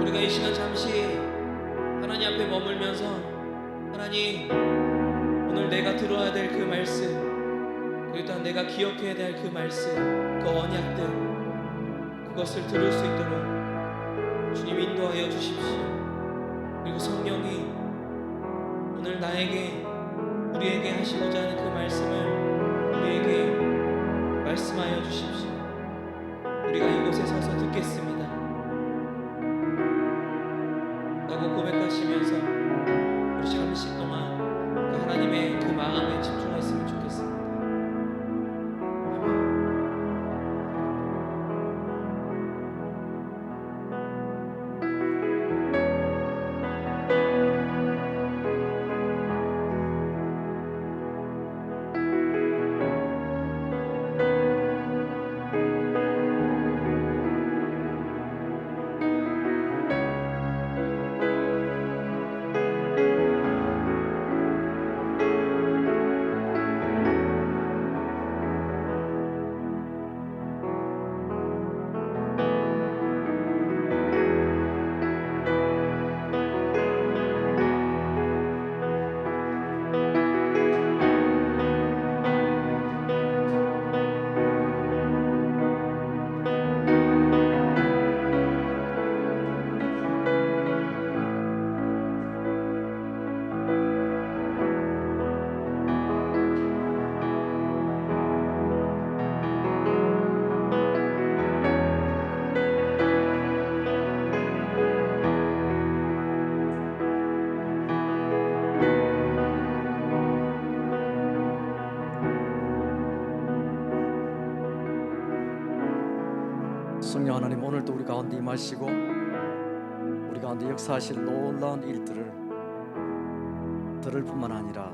우리가 이 시간 잠시 하나님 앞에 머물면서 하나님, 오늘 내가 들어야 될 그 말씀, 그리고 또한 내가 기억해야 될 그 말씀, 그 언약들, 그것을 들을 수 있도록 주님 인도하여 주십시오. 그리고 성령이 오늘 나에게, 우리에게 하시고자 하는 그 말씀을 우리에게 말씀하여 주십시오. 우리가 이곳에 서서 듣겠습니다 라고 고백하시면서 우리 잠시 동안 그 하나님의 그 마음에 집중했으면 좋겠습니다. 성령 하나님, 오늘도 우리 가운데 임하시고 우리 가운데 역사하실 놀라운 일들을 들을 뿐만 아니라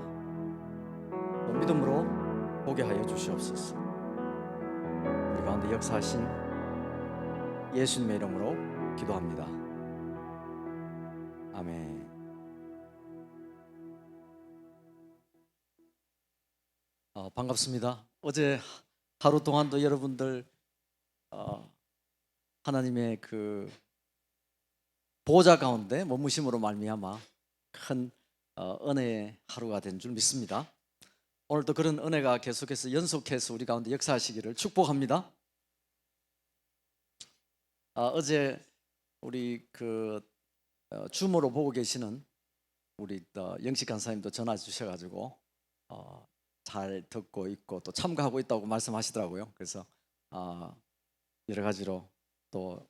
또 믿음으로 보게 하여 주시옵소서. 우리 가운데 역사하신 예수님의 이름으로 기도합니다. 아멘. 반갑습니다. 어제 하루 동안도 여러분들 하나님의 그 보호자 가운데 머무심으로 말미암아 큰 은혜의 하루가 된 줄 믿습니다. 오늘도 그런 은혜가 계속해서 연속해서 우리 가운데 역사하시기를 축복합니다. 어제 우리 그 줌으로 보고 계시는 우리 영식 간사님도 전화 주셔가지고 잘 듣고 있고 또 참가하고 있다고 말씀하시더라고요. 그래서 여러 가지로 또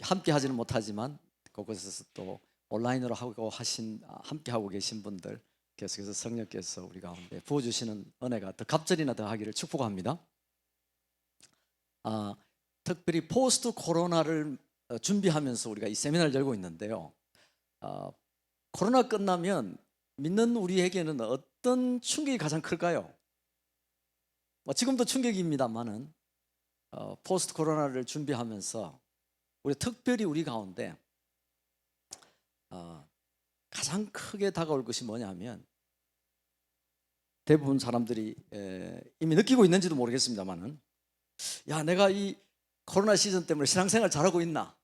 함께 하지는 못하지만 그곳에서 또 온라인으로 하고 함께 하고 계신 분들 계속해서 성령께서 우리 가운데 부어주시는 은혜가 더 갑절이나 더 하기를 축복합니다. 특별히 포스트 코로나를 준비하면서 우리가 이 세미나를 열고 있는데요. 코로나 끝나면 믿는 우리에게는 어떤 충격이 가장 클까요? 지금도 충격입니다만은 포스트 코로나를 준비하면서 우리 특별히 우리 가운데 가장 크게 다가올 것이 뭐냐면, 대부분 사람들이 이미 느끼고 있는지도 모르겠습니다만은, 야, 내가 이 코로나 시즌 때문에 신앙생활 잘하고 있나?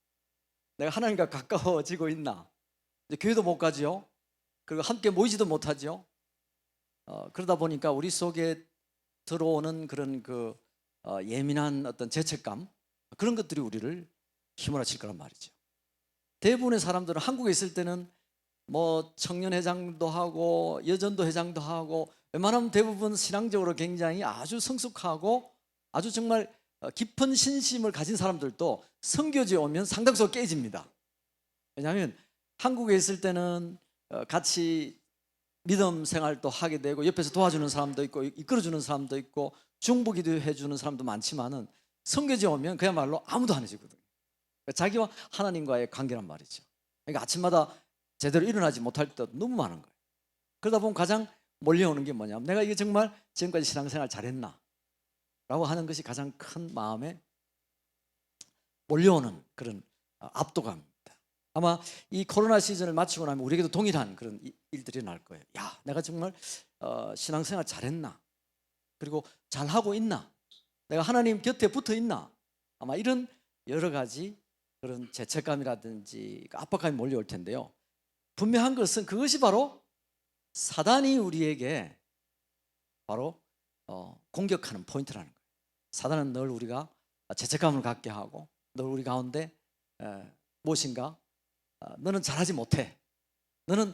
내가 하나님과 가까워지고 있나? 이제 교회도 못 가지요. 그리고 함께 모이지도 못하죠. 그러다 보니까 우리 속에 들어오는 그런 그 예민한 어떤 죄책감, 그런 것들이 우리를 휘몰아칠 거란 말이죠. 대부분의 사람들은 한국에 있을 때는 뭐 청년회장도 하고 여전도 회장도 하고 웬만하면 대부분 신앙적으로 굉장히 아주 성숙하고 아주 정말 깊은 신심을 가진 사람들도 선교지에 오면 상당수 깨집니다. 왜냐하면 한국에 있을 때는 같이 믿음 생활도 하게 되고 옆에서 도와주는 사람도 있고 이끌어주는 사람도 있고 중보기도 해주는 사람도 많지만은 선교지에 오면 그야말로 아무도 안 해주거든요. 자기와 하나님과의 관계란 말이죠. 그러니까 아침마다 제대로 일어나지 못할 때도 너무 많은 거예요. 그러다 보면 가장 몰려오는 게 뭐냐면, 내가 이게 정말 지금까지 신앙생활 잘했나? 라고 하는 것이 가장 큰 마음에 몰려오는 그런 압도감입니다. 아마 이 코로나 시즌을 마치고 나면 우리에게도 동일한 그런 일들이 날 거예요. 야, 내가 정말 신앙생활 잘했나? 그리고 잘하고 있나? 내가 하나님 곁에 붙어 있나? 아마 이런 여러 가지 그런 죄책감이라든지 압박감이 몰려올 텐데요. 분명한 것은 그것이 바로 사단이 우리에게 바로 공격하는 포인트라는 거예요. 사단은 늘 우리가 죄책감을 갖게 하고 늘 우리 가운데 무엇인가 너는 잘하지 못해, 너는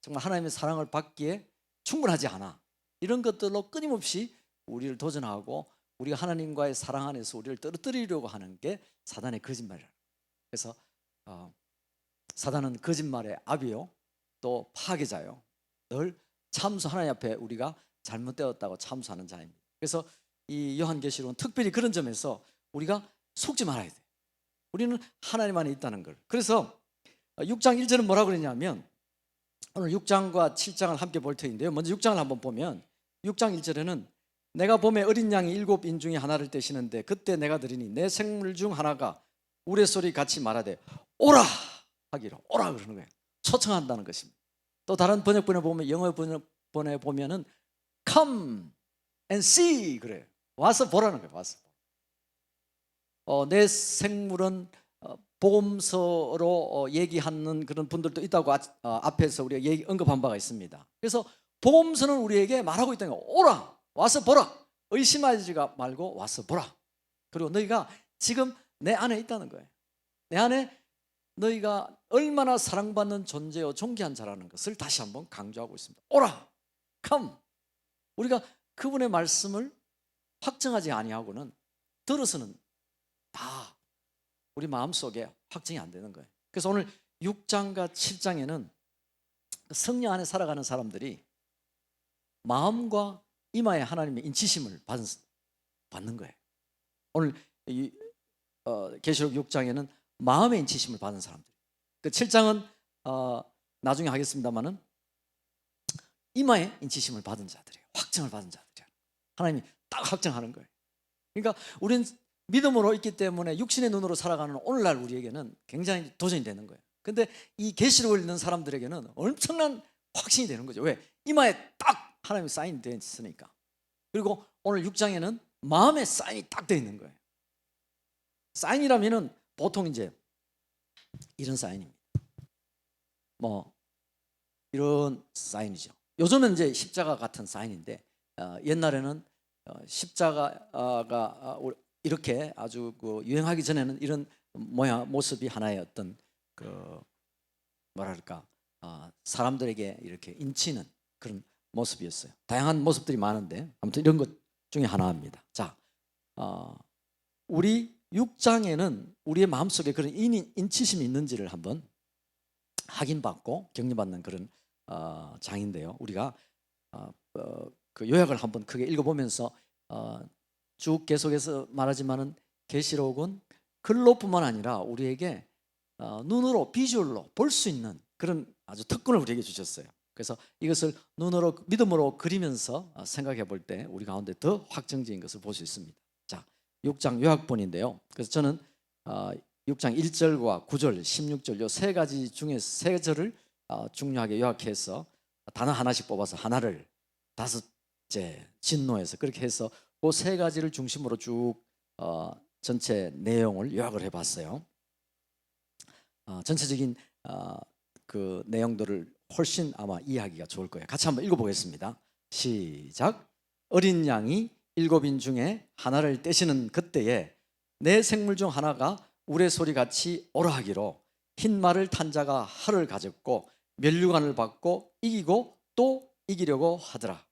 정말 하나님의 사랑을 받기에 충분하지 않아, 이런 것들로 끊임없이 우리를 도전하고 우리가 하나님과의 사랑 안에서 우리를 떨어뜨리려고 하는 게 사단의 거짓말이라. 그래서 사단은 거짓말의 아비요 또 파괴자요, 늘 참수, 하나님 앞에 우리가 잘못되었다고 참수하는 자입니다. 그래서 이 요한계시록은 특별히 그런 점에서 우리가 속지 말아야 돼. 우리는 하나님 안에 있다는 걸. 그래서 6장 1절은 뭐라고 그러냐면, 오늘 6장과 7장을 함께 볼 터인데요, 먼저 6장을 한번 보면 6장 1절에는 내가 봄에 어린 양이 7인 중에 하나를 떼시는데 그때 내가 들으니 내 생물 중 하나가 우레소리 같이 말하되 오라 하기로, 오라 그러는 거예요. 초청한다는 것입니다. 또 다른 번역본에 보면, 영어 번역본에 보면은 come and see 그래요. 와서 보라는 거예요. 와서. 내 생물은 복음서로 얘기하는 그런 분들도 있다고 앞에서 우리가 언급한 바가 있습니다. 그래서 복음서는 우리에게 말하고 있다는 거예요. 오라, 와서 보라. 의심하지가 말고 와서 보라. 그리고 너희가 지금 내 안에 있다는 거예요. 내 안에 너희가 얼마나 사랑받는 존재요 존귀한 자라는 것을 다시 한번 강조하고 있습니다. 오라, come. 우리가 그분의 말씀을 확정하지 아니하고는 들어서는 다 우리 마음속에 확정이 안 되는 거예요. 그래서 오늘 6장과 7장에는 성령 안에 살아가는 사람들이 마음과 이마에 하나님의 인치심을 받는 거예요. 오늘 계시록 6장에는 마음의 인치심을 받은 사람들, 그 7장은 나중에 하겠습니다만은 이마에 인치심을 받은 자들이에요. 확정을 받은 자들이에요. 하나님이 딱 확정하는 거예요. 그러니까 우리는 믿음으로 있기 때문에 육신의 눈으로 살아가는 오늘날 우리에게는 굉장히 도전이 되는 거예요. 근데 이 계시록을 읽는 사람들에게는 엄청난 확신이 되는 거죠. 왜? 이마에 딱 하나님의 사인이 되어 있으니까. 그리고 오늘 6장에는 마음에 사인이 딱 되어 있는 거예요. 사인이라면은 보통 이제 이런 사인입니다. 뭐 이런 사인이죠. 요즘은 이제 십자가 같은 사인인데 옛날에는 십자가가 이렇게 아주 유행하기 전에는 이런 모습이 하나의 어떤 뭐랄까 사람들에게 이렇게 인치는 그런 모습이었어요. 다양한 모습들이 많은데 아무튼 이런 것 중에 하나입니다. 자, 우리 6장에는 우리의 마음속에 그런 인치심이 있는지를 한번 확인받고 격려받는 그런 장인데요. 우리가 그 요약을 한번 크게 읽어보면서 쭉 계속해서 말하지만은 계시록은 글로뿐만 아니라 우리에게 눈으로 비주얼로 볼 수 있는 그런 아주 특권을 우리에게 주셨어요. 그래서 이것을 눈으로 믿음으로 그리면서 생각해 볼 때 우리 가운데 더 확정적인 것을 볼 수 있습니다. 자, 6장 요약본인데요. 그래서 저는 6장 1절과 9절, 16절 요 세 가지 중에 세 절을 중요하게 요약해서 단어 하나씩 뽑아서 하나를 다섯째 진노해서 그렇게 해서 그 세 가지를 중심으로 쭉 전체 내용을 요약을 해봤어요. 전체적인 그 내용들을 훨씬 아마 이해하기가 좋을 거예요. 같이 한번 읽어보겠습니다. 시작. 어린 양이 7인 중에 하나를 떼시는 그때에 내 생물 중 하나가 우레소리같이 오라 하기로 흰 말을 탄 자가 활을 가졌고 면류관을 받고 이기고 또 이기려고 하더라.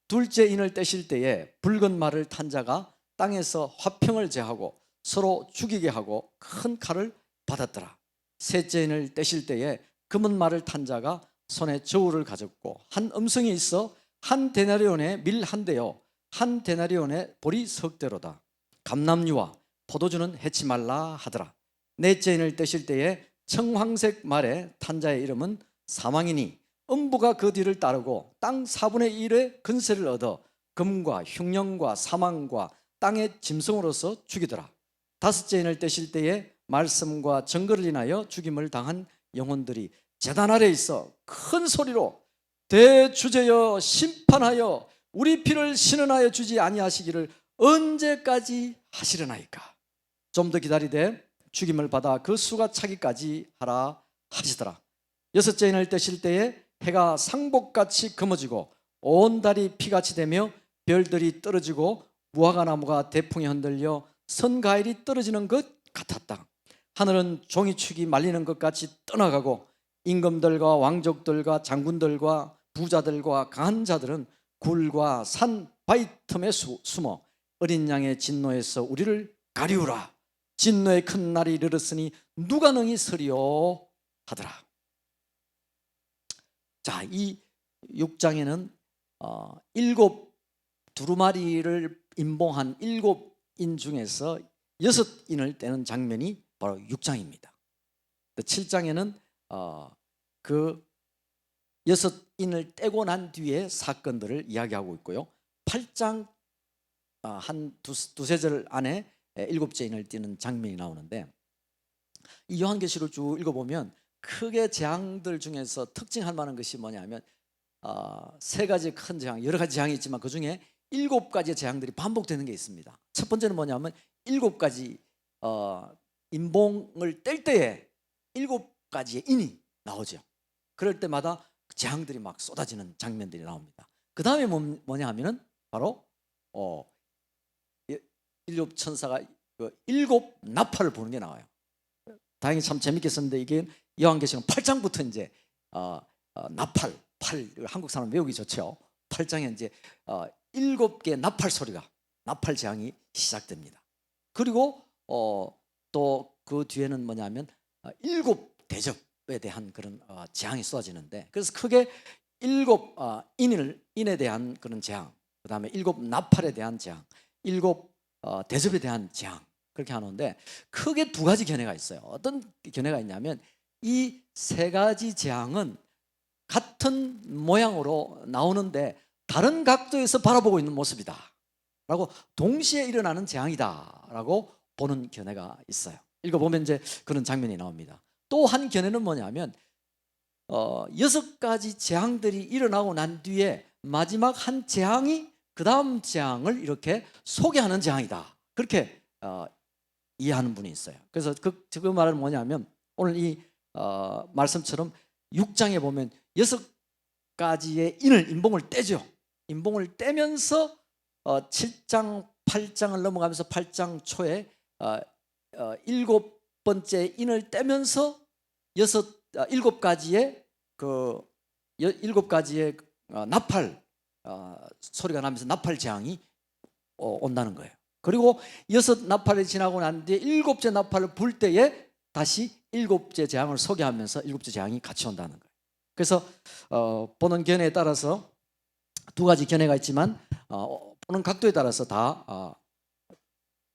둘째 인을 떼실 때에 붉은 말을 탄 자가 땅에서 화평을 제하고 서로 죽이게 하고 큰 칼을 받았더라. 셋째 인을 떼실 때에 검은 말을 탄 자가 손에 저울을 가졌고 한 음성이 있어 한 데나리온에 밀 한 대요 한 데나리온에 보리 석 대로다. 감람류와 포도주는 해치 말라 하더라. 넷째 인을 떼실 때에 청황색 말에 탄 자의 이름은 사망이니 음부가 그 뒤를 따르고 땅 4분의 1의 근세를 얻어 금과 흉령과 사망과 땅의 짐승으로서 죽이더라. 다섯째 인을 떼실 때에 말씀과 증거를 인하여 죽임을 당한 영혼들이 제단 아래 있어 큰 소리로 대주제여 심판하여 우리 피를 신원하여 주지 아니하시기를 언제까지 하시려나이까. 좀 더 기다리되 죽임을 받아 그 수가 차기까지 하라 하시더라. 여섯째 인을 떼실 때에 해가 상복같이 검어지고 온 달이 피같이 되며 별들이 떨어지고 무화과 나무가 대풍에 흔들려 선과일이 떨어지는 것 같았다. 하늘은 종이축이 말리는 것 같이 떠나가고 임금들과 왕족들과 장군들과 부자들과 강한 자들은 굴과 산 바위 틈에 숨어 어린 양의 진노에서 우리를 가리우라. 진노의 큰 날이 이르렀으니 누가 능히 서리요 하더라. 자, 이 6장에는 일곱 두루마리를 임봉한 7인 중에서 6인을 떼는 장면이 바로 6장입니다. 7장에는 그 6인을 떼고 난 뒤에 사건들을 이야기하고 있고요. 8장 한 두세 절 안에 7째 인을 띄는 장면이 나오는데, 이 요한계시를 쭉 읽어보면 크게 재앙들 중에서 특징할 만한 것이 뭐냐면 세 가지 큰 재앙, 여러 가지 재앙이 있지만 그 중에 7가지의 재앙들이 반복되는 게 있습니다. 첫 번째는 뭐냐면 7가지 인봉을 뗄 때에 7가지의 인이 나오죠. 그럴 때마다 재앙들이 막 쏟아지는 장면들이 나옵니다. 그 다음에 뭐냐 하면은 바로 일곱 천사가 그 7 나팔을 부는 게 나와요. 다행히 참 재밌게 썼는데 이게 요한계시록 8장부터 이제 나팔, 한국 사람 외우기 좋죠. 8장에 이제 7개 나팔 소리가, 나팔 재앙이 시작됩니다. 그리고 또 그 뒤에는 뭐냐면 7대접에 대한 그런 재앙이 쏟아지는데, 그래서 크게 7인에 대한 그런 재앙, 그 다음에 7 나팔에 대한 재앙, 7 대접에 대한 재앙, 그렇게 하는데 크게 2가지 견해가 있어요. 어떤 견해가 있냐면 이 3가지 재앙은 같은 모양으로 나오는데 다른 각도에서 바라보고 있는 모습이다 라고, 동시에 일어나는 재앙이다 라고 보는 견해가 있어요. 읽어보면 이제 그런 장면이 나옵니다. 또 한 견해는 뭐냐면 6가지 재앙들이 일어나고 난 뒤에 마지막 한 재앙이 그 다음 재앙을 이렇게 소개하는 재앙이다, 그렇게 이해하는 분이 있어요. 그래서 그 말은 뭐냐면 오늘 이 말씀처럼 6장에 보면 6가지의 인봉을 떼죠. 인봉을 떼면서 7장 8장을 넘어가면서 8장 초에 7번째 인을 떼면서 7가지의 그 7가지의 나팔 소리가 나면서 나팔 재앙이 온다는 거예요. 그리고 6 나팔이 지나고 난 뒤에 7째 나팔을 불 때에 다시 7째 재앙을 소개하면서 7째 재앙이 같이 온다는 거예요. 그래서 보는 견해에 따라서 2가지 견해가 있지만 보는 각도에 따라서 다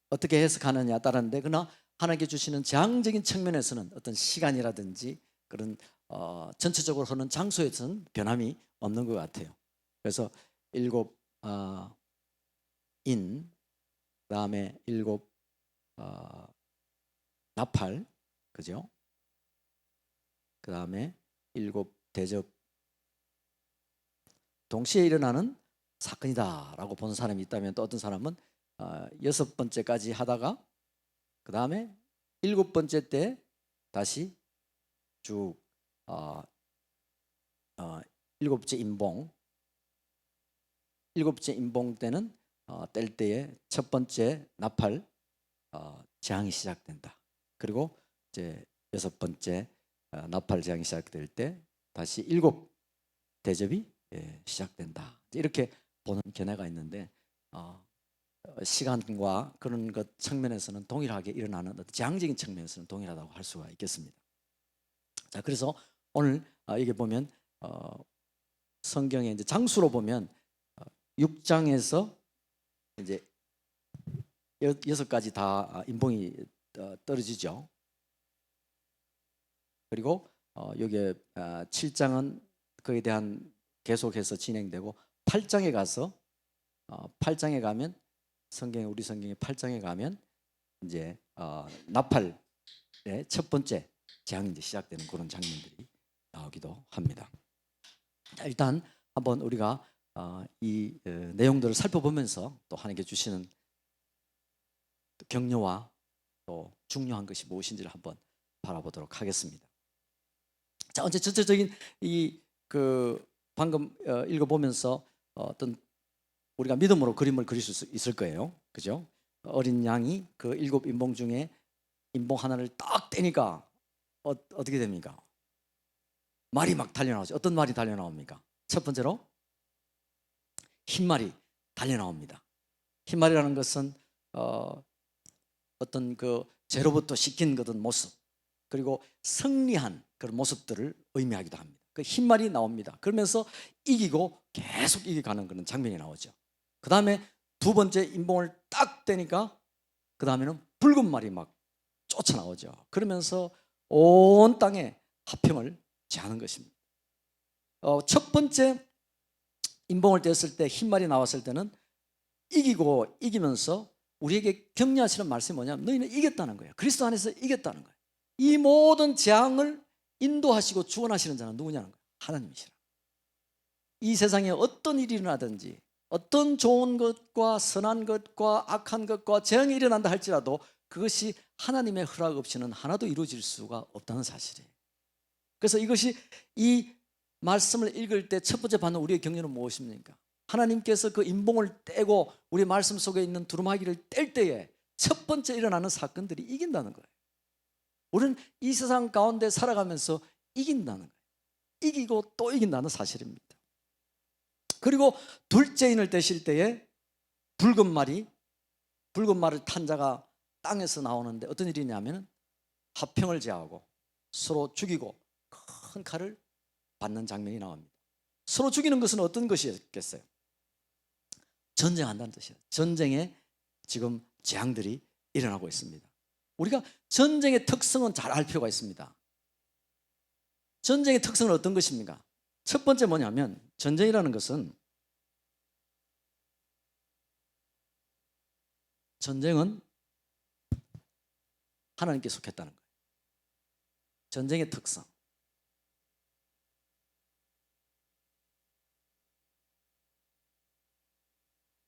어떻게 해석하느냐에 따르는데, 그러나 하나님께 주시는 재앙적인 측면에서는 어떤 시간이라든지 그런 전체적으로 흐르는 장소에서는 변함이 없는 것 같아요. 그래서 7 인, 그 다음에 7 나팔, 그죠? 그 다음에 7 대접, 동시에 일어나는 사건이다라고 보는 사람이 있다면, 또 어떤 사람은 6번째까지 하다가 그 다음에 7번째 때 다시 쭉 7째 인봉, 7째 인봉 때는 뗄 때에 첫 번째 나팔 재앙이 시작된다. 그리고 이제 6번째 나팔 재앙이 시작될 때 다시 7 대접이 시작된다. 이렇게 보는 견해가 있는데 시간과 그런 것 측면에서는 동일하게 일어나는 어떤 재앙적인 측면에서는 동일하다고 할 수가 있겠습니다. 자, 그래서 오늘 이게 보면 성경의 이제 장수로 보면 6장에서 이제 6가지 다 인봉이 떨어지죠. 그리고 여기에 7장은 그에 대한 계속해서 진행되고 8장에 가서 8장에 가면 우리 성경의 8장에 가면 이제 나팔의 첫 번째 재앙이 이제 시작되는 그런 장면들이 나오기도 합니다. 일단 한번 우리가 이 내용들을 살펴보면서 또 하나님께 주시는 격려와 또 중요한 것이 무엇인지를 한번 바라보도록 하겠습니다. 자, 언제 전체적인 이 방금 읽어보면서 어떤 우리가 믿음으로 그림을 그릴 수 있을 거예요. 그죠? 어린 양이 그 7인봉 중에 인봉 하나를 딱 떼니까 어떻게 됩니까? 말이 막 달려나오죠. 어떤 말이 달려나옵니까? 첫 번째로 흰말이 달려나옵니다. 흰말이라는 것은 어떤 그 죄로부터 씻긴 그런 모습, 그리고 승리한 그런 모습들을 의미하기도 합니다. 그 흰말이 나옵니다. 그러면서 이기고 계속 이겨가는 그런 장면이 나오죠. 그 다음에 두 번째 인봉을 딱 떼니까 그 다음에는 붉은 말이 막 쫓아나오죠. 그러면서 온 땅에 화평을 제하는 것입니다. 첫 번째 인봉을 뗐을 때 흰말이 나왔을 때는 이기면서 우리에게 격려하시는 말씀이 뭐냐면 너희는 이겼다는 거예요. 그리스도 안에서 이겼다는 거예요. 이 모든 재앙을 인도하시고 주관하시는 자는 누구냐는 거예요. 하나님이시라. 이 세상에 어떤 일이 일어나든지 어떤 좋은 것과 선한 것과 악한 것과 재앙이 일어난다 할지라도 그것이 하나님의 허락 없이는 하나도 이루어질 수가 없다는 사실이에요. 그래서 이것이 이 말씀을 읽을 때 첫 번째 받는 우리의 격려는 무엇입니까? 하나님께서 그 인봉을 떼고 우리 말씀 속에 있는 두루마기를 뗄 때에 첫 번째 일어나는 사건들이 이긴다는 거예요. 우리는 이 세상 가운데 살아가면서 이긴다는 거예요. 이기고 또 이긴다는 사실입니다. 그리고 둘째 인을 떼실 때에 붉은 말을 탄 자가 땅에서 나오는데 어떤 일이냐면 화평을 제하고 서로 죽이고 큰 칼을 받는 장면이 나옵니다. 서로 죽이는 것은 어떤 것이었겠어요? 전쟁한다는 뜻이에요. 전쟁에 지금 재앙들이 일어나고 있습니다. 우리가 전쟁의 특성은 잘 알 필요가 있습니다. 전쟁의 특성은 어떤 것입니까? 첫 번째 뭐냐면 전쟁이라는 것은 전쟁은 하나님께 속했다는 거예요. 전쟁의 특성.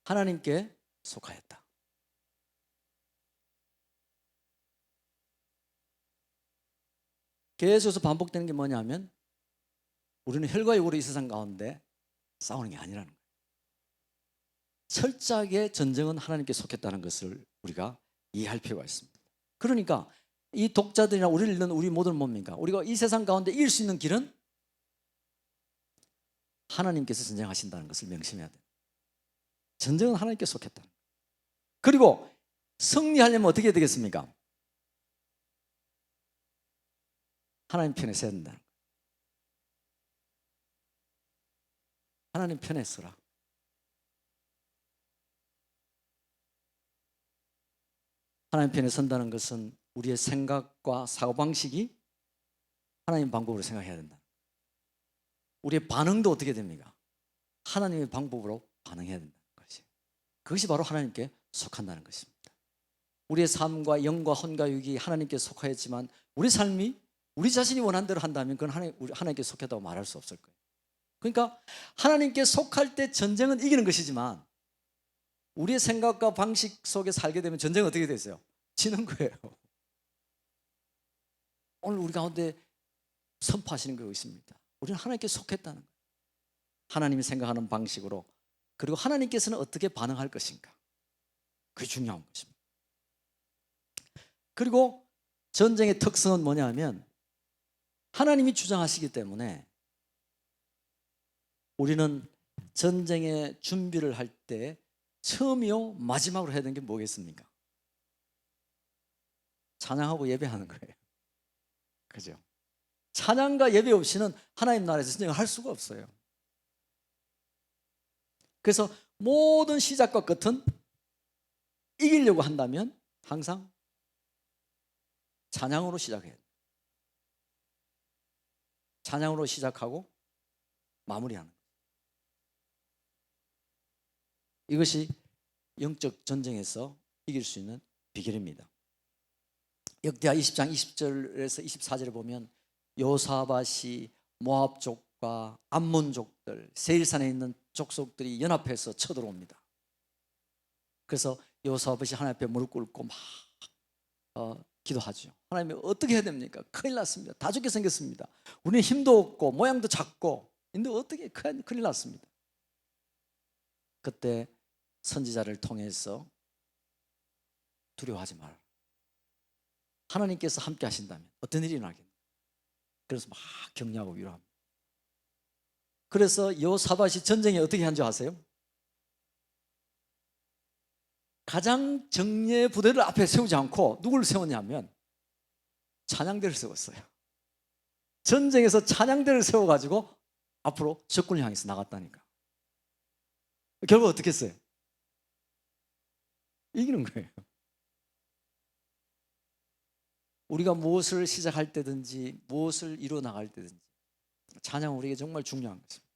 하나님께 속하였다. 계속해서 반복되는 게 뭐냐면 우리는 혈과 육으로 이 세상 가운데 싸우는 게 아니라는 거예요. 철저하게 전쟁은 하나님께 속했다는 것을 우리가 이해할 필요가 있습니다. 그러니까 이 독자들이나 우리를 읽는 우리 모두는 뭡니까? 우리가 이 세상 가운데 이길 수 있는 길은 하나님께서 전쟁하신다는 것을 명심해야 돼요. 전쟁은 하나님께 속했다. 그리고 승리하려면 어떻게 해야 되겠습니까? 하나님 편에 서야 된다. 하나님 편에 서라. 하나님 편에 선다는 것은 우리의 생각과 사고방식이 하나님 방법으로 생각해야 된다. 우리의 반응도 어떻게 됩니까? 하나님의 방법으로 반응해야 된다는 것이. 그것이 바로 하나님께 속한다는 것입니다. 우리의 삶과 영과 혼과 육이 하나님께 속하였지만 우리 삶이 우리 자신이 원하는 대로 한다면 그건 하나님께 속했다고 말할 수 없을 거예요. 그러니까 하나님께 속할 때 전쟁은 이기는 것이지만 우리의 생각과 방식 속에 살게 되면 전쟁은 어떻게 되세요? 지는 거예요. 오늘 우리 가운데 선포하시는 거 있습니다. 우리는 하나님께 속했다는 거예요. 하나님이 생각하는 방식으로. 그리고 하나님께서는 어떻게 반응할 것인가. 그게 중요한 것입니다. 그리고 전쟁의 특성은 뭐냐면 하나님이 주장하시기 때문에 우리는 전쟁의 준비를 할 때 처음이요 마지막으로 해야 되는 게 뭐겠습니까? 찬양하고 예배하는 거예요. 그죠? 찬양과 예배 없이는 하나님 나라에서 전쟁을 할 수가 없어요. 그래서 모든 시작과 끝은 이기려고 한다면 항상 찬양으로 시작해야 돼요. 찬양으로 시작하고 마무리하는 거예요. 이것이 영적 전쟁에서 이길 수 있는 비결입니다. 역대하 20장 20절에서 24절에 보면 요사밧이 모압족과 암몬족들 세일산에 있는 족속들이 연합해서 쳐들어옵니다. 그래서 요사밧이 하나님 앞에 무릎 꿇고 막 기도하죠. 하나님 어떻게 해야 됩니까? 큰일 났습니다. 다 죽게 생겼습니다. 우리는 힘도 없고 모양도 작고 근데 어떻게 큰일 났습니다. 그때 선지자를 통해서 두려워하지 마라. 하나님께서 함께 하신다면 어떤 일이 나겠냐. 그래서 막 격려하고 위로합니다. 그래서 여호사밧이 전쟁에 어떻게 한 줄 아세요? 가장 정예 부대를 앞에 세우지 않고 누구를 세웠냐면 찬양대를 세웠어요. 전쟁에서 찬양대를 세워가지고 앞으로 적군을 향해서 나갔다니까. 결국 어떻게 했어요? 이기는 거예요. 우리가 무엇을 시작할 때든지 무엇을 이루어 나갈 때든지 찬양은 우리에게 정말 중요한 것입니다.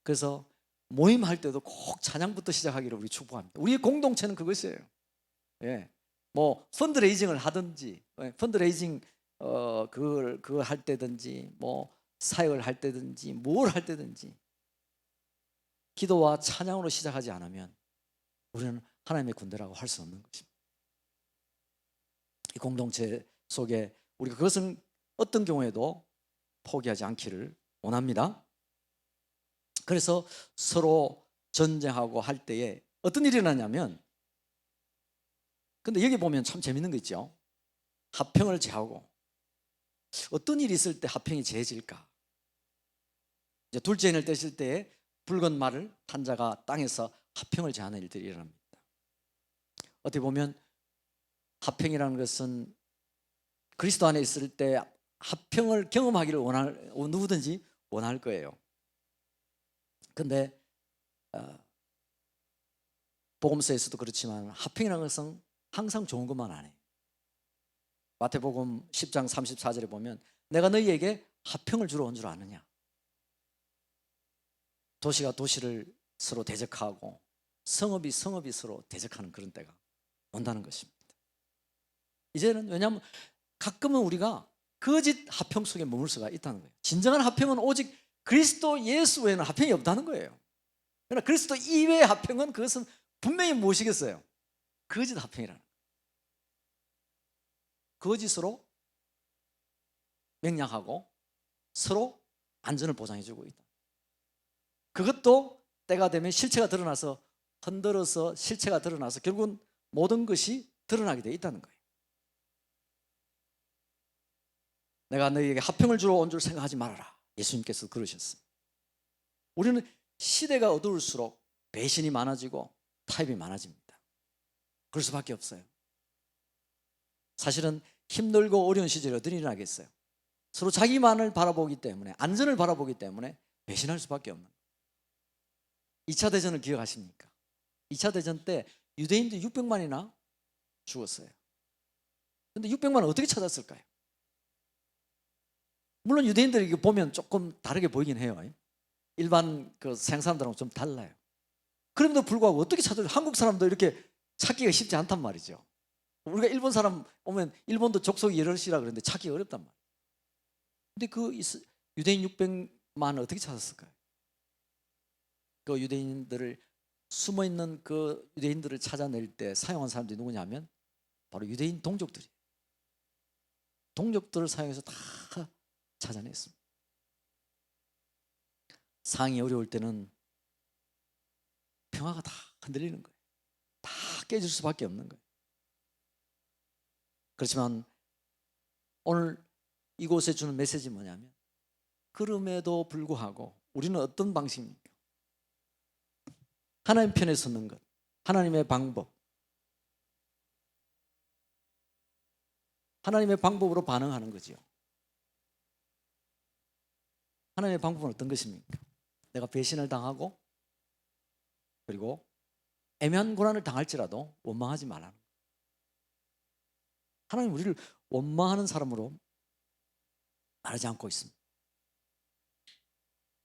그래서 모임할 때도 꼭 찬양부터 시작하기를 우리 축복합니다. 우리의 공동체는 그것이에요. 예. 뭐 펀드레이징을 하든지 펀드레이징 그걸 할 때든지 뭐 사역을 할 때든지 뭘 할 때든지 기도와 찬양으로 시작하지 않으면 우리는 하나님의 군대라고 할 수 없는 것입니다. 이 공동체 속에 우리가 그것은 어떤 경우에도 포기하지 않기를 원합니다. 그래서 서로 전쟁하고 할 때에 어떤 일이 일어나냐면, 근데 여기 보면 참 재밌는 거 있죠. 화평을 제하고 어떤 일이 있을 때 화평이 제해질까? 이제 둘째 인을 떼실 때에 붉은 말을 한 자가 땅에서 화평을 제하는 일들이 일어납니다. 어떻게 보면 화평이라는 것은 그리스도 안에 있을 때 화평을 경험하기를 누구든지 원할 거예요. 근데 복음서에서도 그렇지만 화평이라는 것은 항상 좋은 것만 안 해요. 마태복음 10장 34절에 보면 내가 너희에게 화평을 주러 온 줄 아느냐. 도시가 도시를 서로 대적하고 성읍이 서로 대적하는 그런 때가 온다는 것입니다. 이제는 왜냐하면 가끔은 우리가 거짓 화평 속에 머물 수가 있다는 거예요. 진정한 화평은 오직 그리스도 예수 외에는 화평이 없다는 거예요. 그러나 그리스도 이외의 화평은 그것은 분명히 무엇이겠어요? 거짓 화평이라는 거예요. 거짓으로 맹약하고 서로 안전을 보장해주고 있다. 그것도 때가 되면 실체가 드러나서 흔들어서 실체가 드러나서 결국은 모든 것이 드러나게 되어 있다는 거예요. 내가 너희에게 화평을 주러 온 줄 생각하지 말아라. 예수님께서 그러셨습니다. 우리는 시대가 어두울수록 배신이 많아지고 타협이 많아집니다. 그럴 수밖에 없어요. 사실은 힘들고 어려운 시절이 어떤 일이 나겠어요. 서로 자기만을 바라보기 때문에, 안전을 바라보기 때문에 배신할 수밖에 없는 거예요. 2차 대전을 기억하십니까? 2차 대전 때 유대인들이 600만이나 죽었어요. 그런데 600만을 어떻게 찾았을까요? 물론 유대인들이 이거 보면 조금 다르게 보이긴 해요. 일반 그 서양 사람들하고 좀 달라요. 그럼에도 불구하고 어떻게 찾아요? 한국 사람도 이렇게 찾기가 쉽지 않단 말이죠. 우리가 일본 사람 오면 일본도 족속이 여럿이라 그러는데 찾기가 어렵단 말이에요. 근데 그 유대인 600만을 어떻게 찾았을까요? 그 유대인들을 숨어있는 그 유대인들을 찾아낼 때 사용한 사람들이 누구냐면 바로 유대인 동족들이에요. 동족들을 사용해서 다 찾아냈습니다. 상황이 어려울 때는 평화가 다 흔들리는 거예요. 다 깨질 수밖에 없는 거예요. 그렇지만 오늘 이곳에 주는 메시지는 뭐냐면 그럼에도 불구하고 우리는 어떤 방식입니까? 하나님 편에 서는 것, 하나님의 방법, 하나님의 방법으로 반응하는 거죠. 하나님의 방법은 어떤 것입니까? 내가 배신을 당하고 그리고 애매한 고난을 당할지라도 원망하지 말라는 거예요. 하나님 우리를 원망하는 사람으로 말하지 않고 있습니다.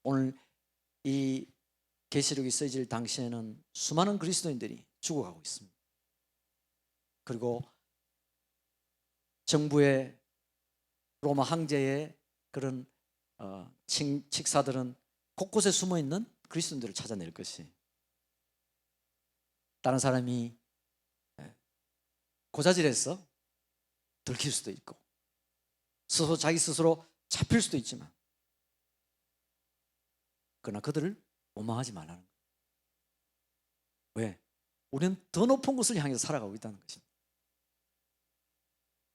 오늘 이 계시록이 쓰여질 당시에는 수많은 그리스도인들이 죽어가고 있습니다. 그리고 정부의 로마 황제의 그런 칙사들은 곳곳에 숨어있는 그리스도인들을 찾아낼 것이, 다른 사람이 고자질해서 들킬 수도 있고 자기 스스로 잡힐 수도 있지만, 그러나 그들을 원망하지 말라는 거예요. 왜? 우리는 더 높은 곳을 향해서 살아가고 있다는 것입니다.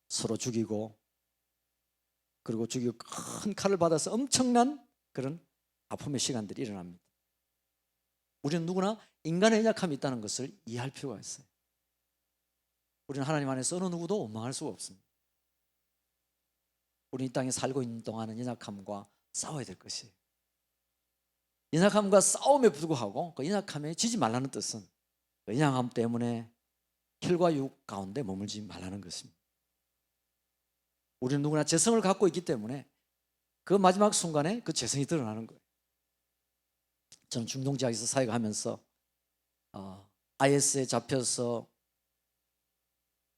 서로 죽이고, 그리고 죽이고 큰 칼을 받아서 엄청난 그런 아픔의 시간들이 일어납니다. 우리는 누구나 인간의 연약함이 있다는 것을 이해할 필요가 있어요. 우리는 하나님 안에서 어느 누구도 원망할 수가 없습니다. 우리는 이 땅에 살고 있는 동안은 연약함과 싸워야 될 것이에요. 연약함과 싸움에 불구하고 그 연약함에 지지 말라는 뜻은 그 연약함 때문에 혈과 육 가운데 머물지 말라는 것입니다. 우리는 누구나 재성을 갖고 있기 때문에 그 마지막 순간에 그 재성이 드러나는 거예요. 저는 중동 지역에서 사역하면서 IS에 잡혀서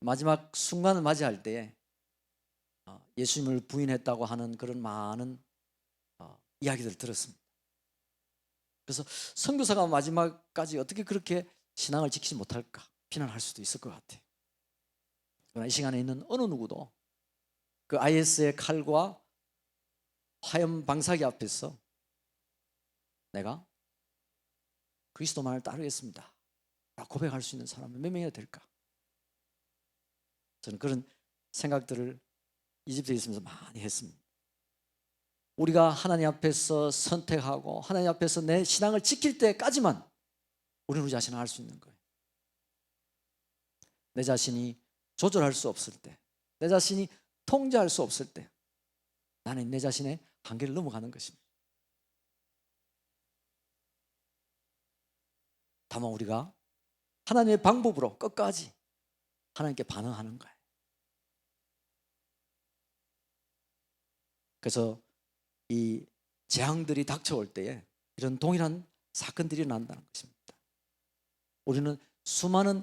마지막 순간을 맞이할 때에 예수님을 부인했다고 하는 그런 많은 이야기들을 들었습니다. 그래서 선교사가 마지막까지 어떻게 그렇게 신앙을 지키지 못할까 비난할 수도 있을 것 같아요. 그러나 이 시간에 있는 어느 누구도 그 IS의 칼과 화염 방사기 앞에서 내가 그리스도만을 따르겠습니다 라고 고백할 수 있는 사람은 몇 명이나 될까? 저는 그런 생각들을 이집트에 있으면서 많이 했습니다. 우리가 하나님 앞에서 선택하고 하나님 앞에서 내 신앙을 지킬 때까지만 우리는 우리 자신을 알 수 있는 거예요. 내 자신이 조절할 수 없을 때, 내 자신이 통제할 수 없을 때 나는 내 자신의 한계를 넘어가는 것입니다. 다만 우리가 하나님의 방법으로 끝까지 하나님께 반응하는 거예요. 그래서 이 재앙들이 닥쳐올 때에 이런 동일한 사건들이 일어난다는 것입니다. 우리는 수많은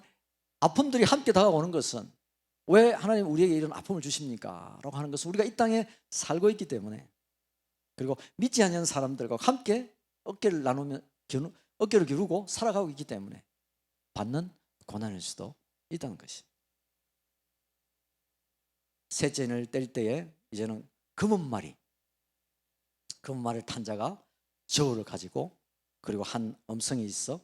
아픔들이 함께 다가오는 것은 왜 하나님 우리에게 이런 아픔을 주십니까? 라고 하는 것은 우리가 이 땅에 살고 있기 때문에, 그리고 믿지 않는 사람들과 함께 어깨를 기르고 살아가고 있기 때문에 받는 고난일 수도 있다는 것이. 셋째 인을 뗄 때에 이제는 금은 말을 탄 자가 저울을 가지고, 그리고 한 음성이 있어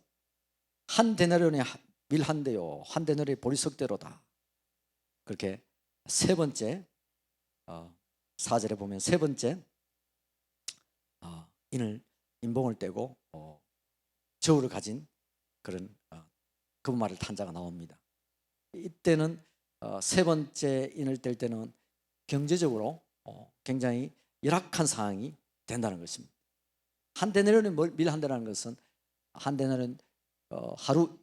한 데나리온의 밀 한 대요 한 데나리온의 보리석대로다. 그렇게 세 번째 4절에 보면 세 번째 인봉을 떼고 저울을 가진 그런 금은 말을 탄 자가 나옵니다. 이때는 세 번째 인을 뗄 때는 경제적으로 굉장히 열악한 상황이 된다는 것입니다. 한 데나리온의 밀 한 대라는 것은, 한 데나리온 하루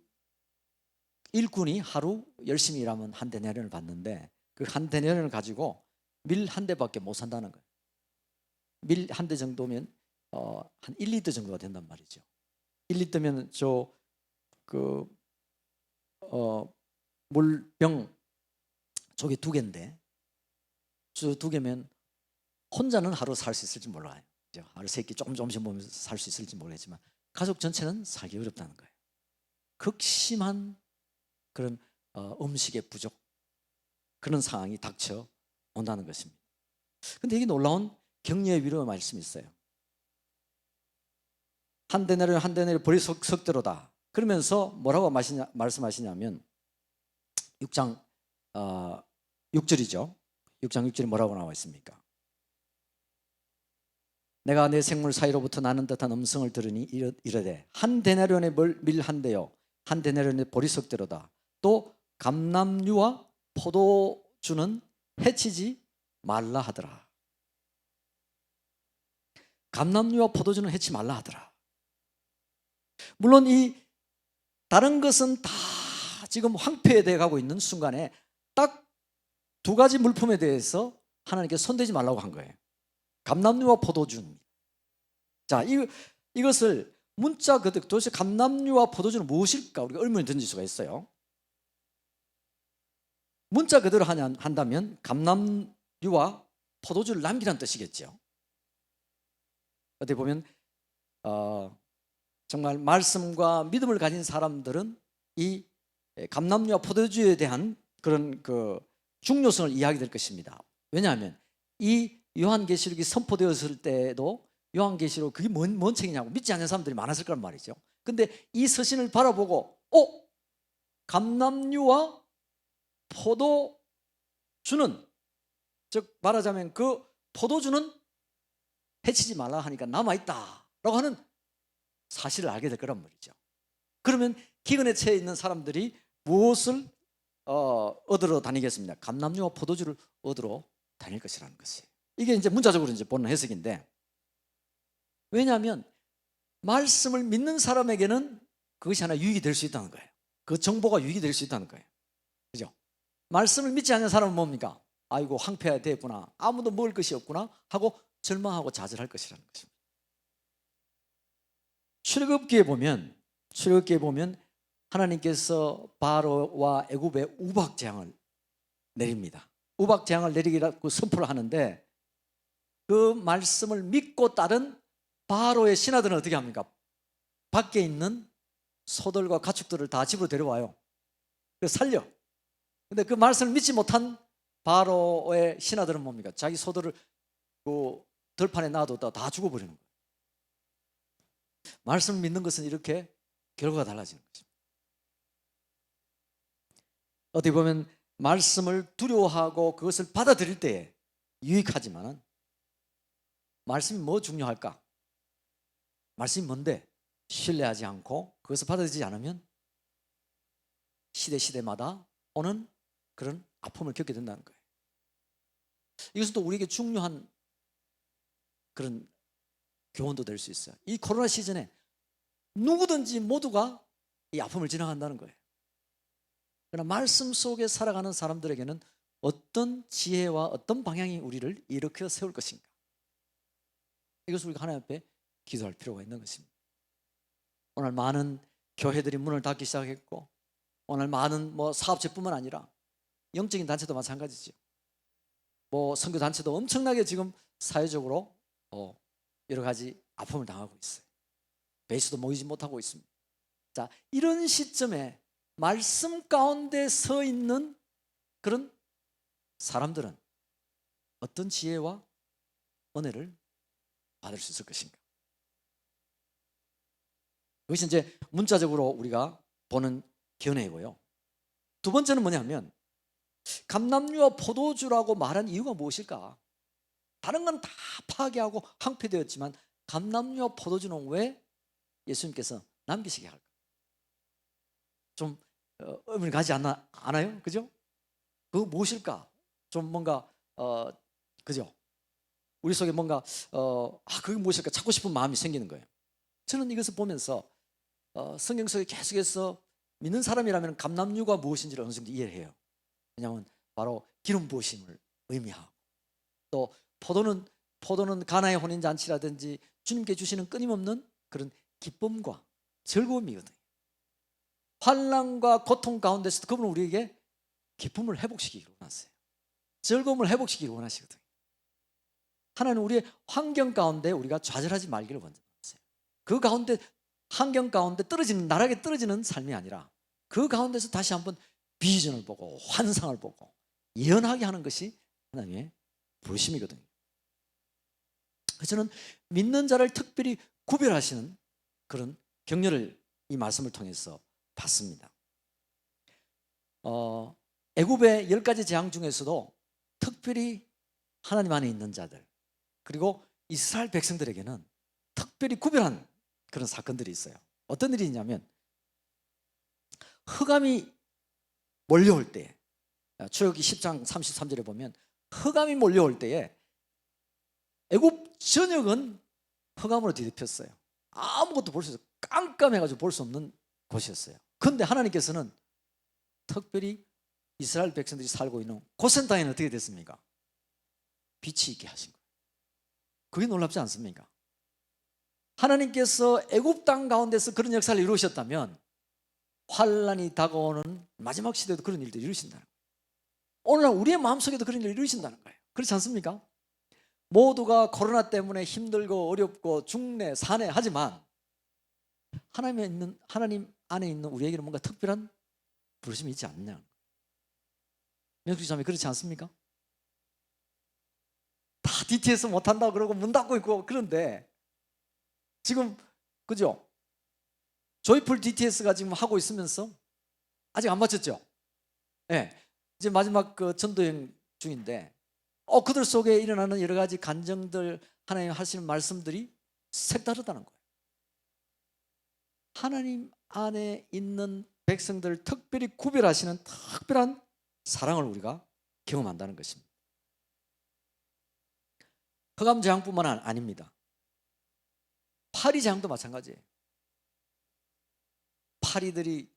일꾼이 하루 열심히 일하면 한 데나리온을 받는데, 그 한 데나리온을 가지고 밀 한 대밖에 못 산다는 거예요. 밀 한 대 정도면 한 1리터 정도가 된단 말이죠. 1리터면 물병 저게 2개인데, 저 2개면 혼자는 하루 살 수 있을지 몰라요. 하루 3끼 조금씩 먹으면서 살 수 있을지 모르겠지만 가족 전체는 살기 어렵다는 거예요. 극심한 그런 음식의 부족, 그런 상황이 닥쳐 온다는 것입니다. 그런데 이게 놀라운 격려의 위로의 말씀이 있어요. 한 데나리온 보리석대로다. 그러면서 뭐라고 말씀하시냐면 6장 6절이죠. 6장 6절에 뭐라고 나와 있습니까? 내가 내 생물 사이로부터 나는 듯한 음성을 들으니 이르되 한 데나리온의 밀 한 대요 한 데나리온의 보리석대로다. 또 감람류와 포도주는 해치지 말라 하더라. 감람류와 포도주는 해치지 말라 하더라. 물론 이 다른 것은 다 지금 황폐되어 가고 있는 순간에 딱 2가지 물품에 대해서 하나님께 손대지 말라고 한 거예요. 감람류와 포도주입니다. 자, 이것을 문자 그대로 도대체 감람류와 포도주는 무엇일까? 우리가 의문을 던질 수가 있어요. 문자 그대로 한다면 감람류와 포도주를 남기라는 뜻이겠죠. 어떻게 보면 정말 말씀과 믿음을 가진 사람들은 이 감람류와 포도주에 대한 그런 그 중요성을 이야기 될 것입니다. 왜냐하면 이 요한계시록이 선포되었을 때도 요한계시록 그게 뭔 책이냐고 믿지 않는 사람들이 많았을 거란 말이죠. 근데 이 서신을 바라보고 감람류와 포도주는, 즉 말하자면 그 포도주는 해치지 말라 하니까 남아있다라고 하는 사실을 알게 될 거란 말이죠. 그러면 기근에 처해 있는 사람들이 무엇을 얻으러 다니겠습니까? 감람류와 포도주를 얻으러 다닐 것이라는 것이에요. 이게 이제 문자적으로 이제 보는 해석인데, 왜냐하면 말씀을 믿는 사람에게는 그것이 하나 유익이 될 수 있다는 거예요. 그 정보가 유익이 될 수 있다는 거예요. 그죠? 말씀을 믿지 않는 사람은 뭡니까? 아이고 황폐해야 되겠구나, 아무도 먹을 것이 없구나 하고 절망하고 좌절할 것이라는 것입니다. 출애굽기에 보면 하나님께서 바로와 애굽에 우박 재앙을 내립니다. 우박 재앙을 내리기라고 선포를 하는데, 그 말씀을 믿고 따른 바로의 신하들은 어떻게 합니까? 밖에 있는 소들과 가축들을 다 집으로 데려와요. 그래서 살려. 근데 그 말씀을 믿지 못한 바로의 신하들은 뭡니까? 자기 소들을 그 들판에 놔뒀다가 다 죽어버리는 거예요. 말씀을 믿는 것은 이렇게 결과가 달라지는 것입니다. 어떻게 보면 말씀을 두려워하고 그것을 받아들일 때에 유익하지만, 말씀이 뭐 중요할까? 말씀이 뭔데? 신뢰하지 않고 그것을 받아들이지 않으면 시대마다 오는 그런 아픔을 겪게 된다는 거예요. 이것은 또 우리에게 중요한 그런 교훈도 될 수 있어요. 이 코로나 시즌에 누구든지 모두가 이 아픔을 지나간다는 거예요. 그러나 말씀 속에 살아가는 사람들에게는 어떤 지혜와 어떤 방향이 우리를 일으켜 세울 것인가, 이것을 우리가 하나님 앞에 기도할 필요가 있는 것입니다. 오늘 많은 교회들이 문을 닫기 시작했고, 오늘 많은 사업체뿐만 아니라 영적인 단체도 마찬가지죠. 선교 단체도 엄청나게 지금 사회적으로 여러 가지 아픔을 당하고 있어요. 베이스도 모이지 못하고 있습니다. 자, 이런 시점에 말씀 가운데 서 있는 그런 사람들은 어떤 지혜와 은혜를 받을 수 있을 것인가? 그것이 이제 문자적으로 우리가 보는 견해이고요. 두 번째는 뭐냐면, 감람류와 포도주라고 말한 이유가 무엇일까? 다른 건 다 파괴하고 황폐되었지만 감람류와 포도주는 왜 예수님께서 남기시게 할까? 좀 의문이 가지 않아요? 그죠? 그거 무엇일까? 좀 뭔가 그죠? 우리 속에 뭔가 그게 무엇일까 찾고 싶은 마음이 생기는 거예요. 저는 이것을 보면서 성경 속에 계속해서 믿는 사람이라면 감람류가 무엇인지를 어느 정도 이해를 해요. 왜냐하면 바로 기름 부으심을 의미하고, 또 포도는 가나의 혼인잔치라든지 주님께 주시는 끊임없는 그런 기쁨과 즐거움이거든요. 환난과 고통 가운데서도 그분은 우리에게 기쁨을 회복시키기를 원하세요. 즐거움을 회복시키기를 원하시거든요. 하나님은 우리의 환경 가운데 우리가 좌절하지 말기를 원하세요. 그 가운데, 환경 가운데 나락에 떨어지는 삶이 아니라 그 가운데서 다시 한번 비전을 보고 환상을 보고 예언하게 하는 것이 하나님의 부르심이거든요. 그래서 저는 믿는 자를 특별히 구별하시는 그런 격려를 이 말씀을 통해서 받습니다. 애굽의 10가지 재앙 중에서도 특별히 하나님 안에 있는 자들, 그리고 이스라엘 백성들에게는 특별히 구별한 그런 사건들이 있어요. 어떤 일이 있냐면, 흑암이 몰려올 때, 출애굽기 10장 33절에 보면 흑암이 몰려올 때에 애굽 전역은 흑암으로 뒤덮였어요. 아무것도 볼 수 없어요. 깜깜해가지고 볼 수 없는 곳이었어요. 그런데 하나님께서는 특별히 이스라엘 백성들이 살고 있는 고센 땅에는 어떻게 됐습니까? 빛이 있게 하신 거예요. 그게 놀랍지 않습니까? 하나님께서 애굽 땅 가운데서 그런 역사를 이루셨다면 환난이 다가오는 마지막 시대에도 그런 일들을 이루신다는 거예요. 오늘날 우리의 마음속에도 그런 일을 이루신다는 거예요. 그렇지 않습니까? 모두가 코로나 때문에 힘들고 어렵고 죽네 사네 하지만 하나님 안에 있는 우리에게는 뭔가 특별한 부르심이 있지 않느냐. 명수 자매 그렇지 않습니까? 다 DTS 못한다고 그러고 문 닫고 있고 그런데 지금 그죠? 조이풀 DTS가 지금 하고 있으면서 아직 안 마쳤죠? 네. 이제 마지막 그 전도여행 중인데 그들 속에 일어나는 여러 가지 간정들, 하나님 하시는 말씀들이 색다르다는 거예요. 하나님 안에 있는 백성들을 특별히 구별하시는 특별한 사랑을 우리가 경험한다는 것입니다. 흑암재앙뿐만 아닙니다. 파리재앙도 마찬가지예요. 파리들이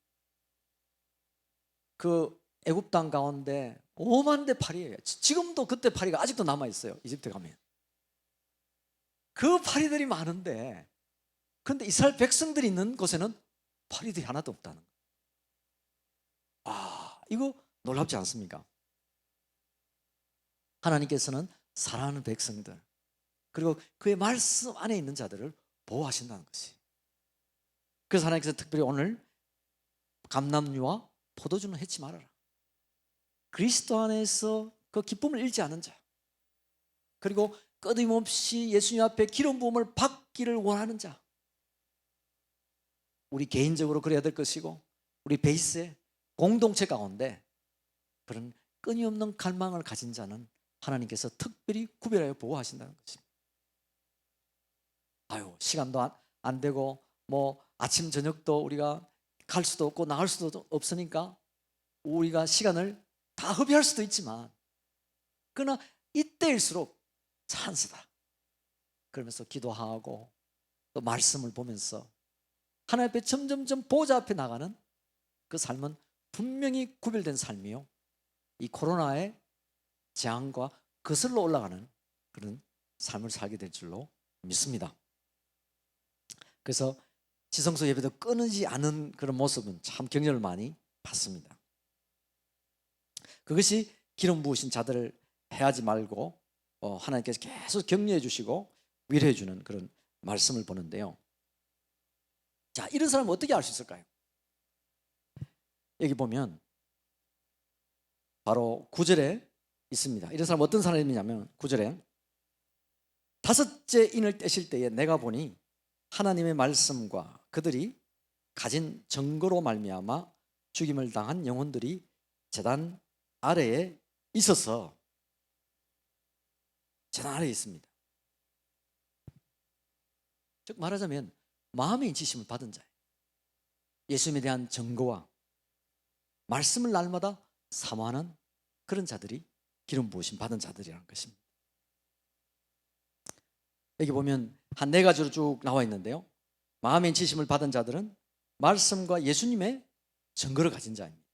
그 애굽 땅 가운데 5만 대 파리예요. 지금도 그때 파리가 아직도 남아있어요. 이집트 가면. 그 파리들이 많은데 그런데 이스라엘 백성들이 있는 곳에는 파리들이 하나도 없다는 거예요. 이거 놀랍지 않습니까? 하나님께서는 사랑하는 백성들 그리고 그의 말씀 안에 있는 자들을 보호하신다는 것이. 그래서 하나님께서 특별히 오늘 감람류와 포도주는 해치 말아라. 그리스도 안에서 그 기쁨을 잃지 않은 자 그리고 끊임없이 예수님 앞에 기름 부음을 받기를 원하는 자, 우리 개인적으로 그래야 될 것이고 우리 베이스의 공동체 가운데 그런 끊임없는 갈망을 가진 자는 하나님께서 특별히 구별하여 보호하신다는 것입니다. 시간도 안 되고 뭐 아침 저녁도 우리가 갈 수도 없고 나갈 수도 없으니까 우리가 시간을 다 허비할 수도 있지만 그러나 이때일수록 찬스다 그러면서 기도하고 또 말씀을 보면서 하나님 앞에 점점점 보좌 앞에 나가는 그 삶은 분명히 구별된 삶이요, 이 코로나의 재앙과 거슬러 올라가는 그런 삶을 살게 될 줄로 믿습니다. 그래서 지성소 예배도 끊이지 않은 그런 모습은 참 격려를 많이 받습니다. 그것이 기름 부으신 자들을 해하지 말고 하나님께서 계속 격려해 주시고 위로해 주는 그런 말씀을 보는데요. 자, 이런 사람은 어떻게 알 수 있을까요? 여기 보면 바로 9절에 있습니다. 이런 사람은 어떤 사람이냐면 9절에 다섯째 인을 떼실 때에 내가 보니 하나님의 말씀과 그들이 가진 증거로 말미암아 죽임을 당한 영혼들이 제단 아래에 있어서, 제단 아래에 있습니다. 즉 말하자면 마음의 인치심을 받은 자예요. 예수님에 대한 증거와 말씀을 날마다 사모하는 그런 자들이 기름 부으심 받은 자들이라는 것입니다. 여기 보면 한 네 가지로 쭉 나와 있는데요, 마음의 인치심을 받은 자들은 말씀과 예수님의 증거를 가진 자입니다.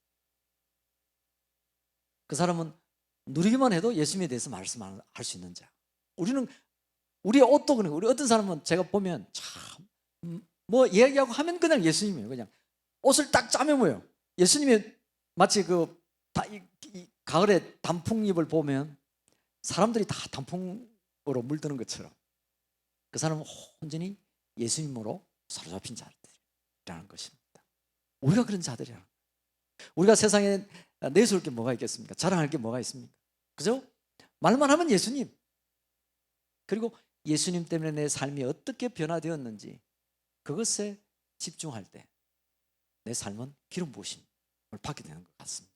그 사람은 누리기만 해도 예수님에 대해서 말씀할 수 있는 자. 우리는 우리의 옷도 그래요. 우리 어떤 사람은 제가 보면 참 뭐 이야기하고 하면 그냥 예수님이에요. 그냥 옷을 딱 짜면 뭐예요? 예수님이 마치 이 가을에 단풍잎을 보면 사람들이 다 단풍으로 물드는 것처럼 그 사람은 온전히 예수님으로 사로잡힌 자들이라는 것입니다. 우리가 그런 자들이야. 우리가 세상에 내세울 게 뭐가 있겠습니까? 자랑할 게 뭐가 있습니까? 그죠? 말만 하면 예수님. 그리고 예수님 때문에 내 삶이 어떻게 변화되었는지 그것에 집중할 때 내 삶은 기름 부으심을 받게 되는 것 같습니다.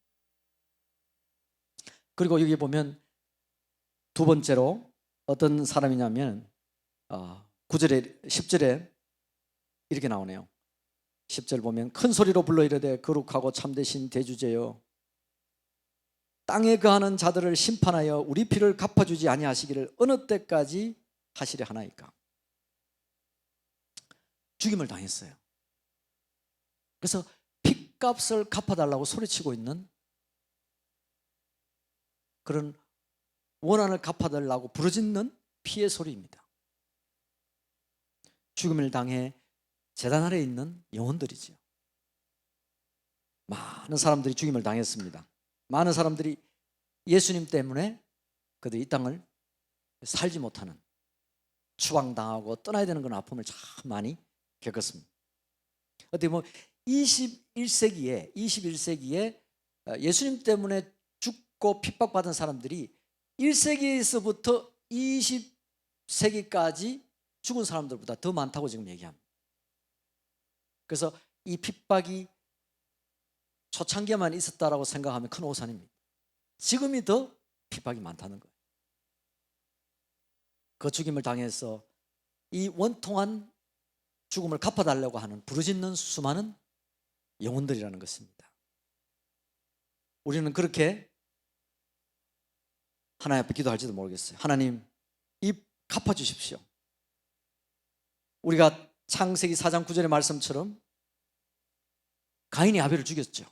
그리고 여기 보면 두 번째로 어떤 사람이냐면 9절에 10절에 이렇게 나오네요. 10절 보면 큰 소리로 불러 이르되 거룩하고 참되신 대주제여 땅에 거하는 자들을 심판하여 우리 피를 갚아주지 아니하시기를 어느 때까지 하시려 하나이까. 죽임을 당했어요. 그래서 핏값을 갚아달라고 소리치고 있는 그런 원한을 갚아달라고 부르짖는 피의 소리입니다. 죽임을 당해 제단 아래에 있는 영혼들이죠. 많은 사람들이 죽임을 당했습니다. 많은 사람들이 예수님 때문에 그들이 이 땅을 살지 못하는, 추방당하고 떠나야 되는 그런 아픔을 참 많이 겪었습니다. 어떻게 보면 21세기에 예수님 때문에 죽고 핍박받은 사람들이 1세기에서부터 20세기까지 죽은 사람들보다 더 많다고 지금 얘기합니다. 그래서 이 핍박이 초창기에만 있었다라고 생각하면 큰 오산입니다. 지금이 더 핍박이 많다는 거예요. 그 죽임을 당해서 이 원통한 죽음을 갚아달라고 하는 부르짖는 수많은 영혼들이라는 것입니다. 우리는 그렇게 하나님 앞에 기도할지도 모르겠어요. 하나님, 이 갚아주십시오. 우리가 창세기 4장 9절의 말씀처럼 가인이 아벨을 죽였죠.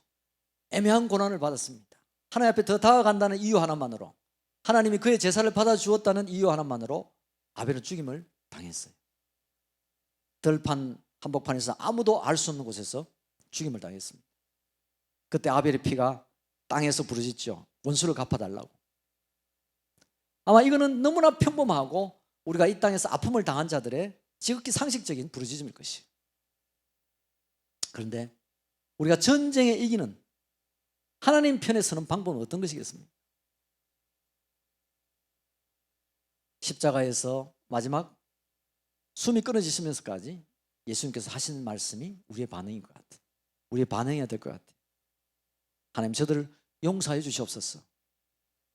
애매한 고난을 받았습니다. 하나님 앞에 더 다가간다는 이유 하나만으로, 하나님이 그의 제사를 받아주었다는 이유 하나만으로 아벨은 죽임을 당했어요. 들판 한복판에서 아무도 알 수 없는 곳에서 죽임을 당했습니다. 그때 아벨의 피가 땅에서 부르짖죠. 원수를 갚아달라고. 아마 이거는 너무나 평범하고 우리가 이 땅에서 아픔을 당한 자들의 지극히 상식적인 부르짖음일 것이에요. 그런데 우리가 전쟁에 이기는 하나님 편에 서는 방법은 어떤 것이겠습니까? 십자가에서 마지막 숨이 끊어지시면서까지 예수님께서 하시는 말씀이 우리의 반응인 것 같아요. 우리의 반응해야 될 것 같아요. 하나님, 저들을 용서해 주시옵소서.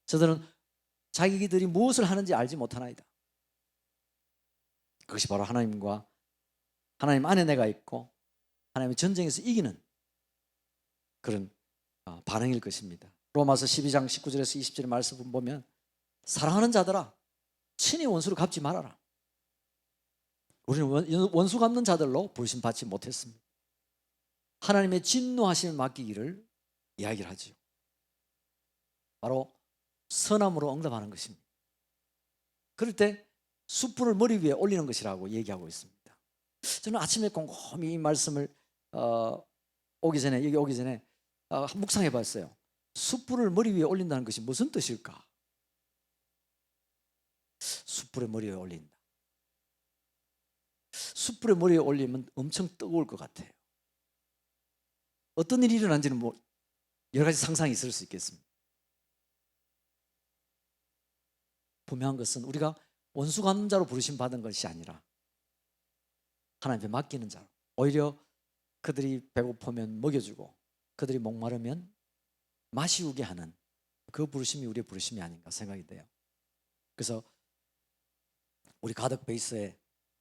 저들은 자기들이 무엇을 하는지 알지 못하나이다. 그것이 바로 하나님과 하나님 안에 내가 있고 하나님의 전쟁에서 이기는 그런 반응일 것입니다. 로마서 12장 19절에서 20절의 말씀 보면, 사랑하는 자들아, 친히 원수를 갚지 말아라. 우리는 원수 갚는 자들로 부르심 받지 못했습니다. 하나님의 진노하심을 맡기기를 이야기를 하죠. 바로 선함으로 응답하는 것입니다. 그럴 때 숯불을 머리 위에 올리는 것이라고 얘기하고 있습니다. 저는 아침에 곰곰이 이 말씀을 여기 오기 전에 묵상해 봤어요. 숯불을 머리 위에 올린다는 것이 무슨 뜻일까? 숯불을 머리 위에 올린다. 숯불을 머리 위에 올리면 엄청 뜨거울 것 같아요. 어떤 일이 일어난지는 여러 가지 상상이 있을 수 있겠습니다. 분명한 것은 우리가 원수 갚는 자로 부르심 받은 것이 아니라 하나님께 맡기는 자로, 오히려 그들이 배고프면 먹여주고 그들이 목마르면 마시우게 하는 그 부르심이 우리의 부르심이 아닌가 생각이 돼요. 그래서 우리 가덕 베이스에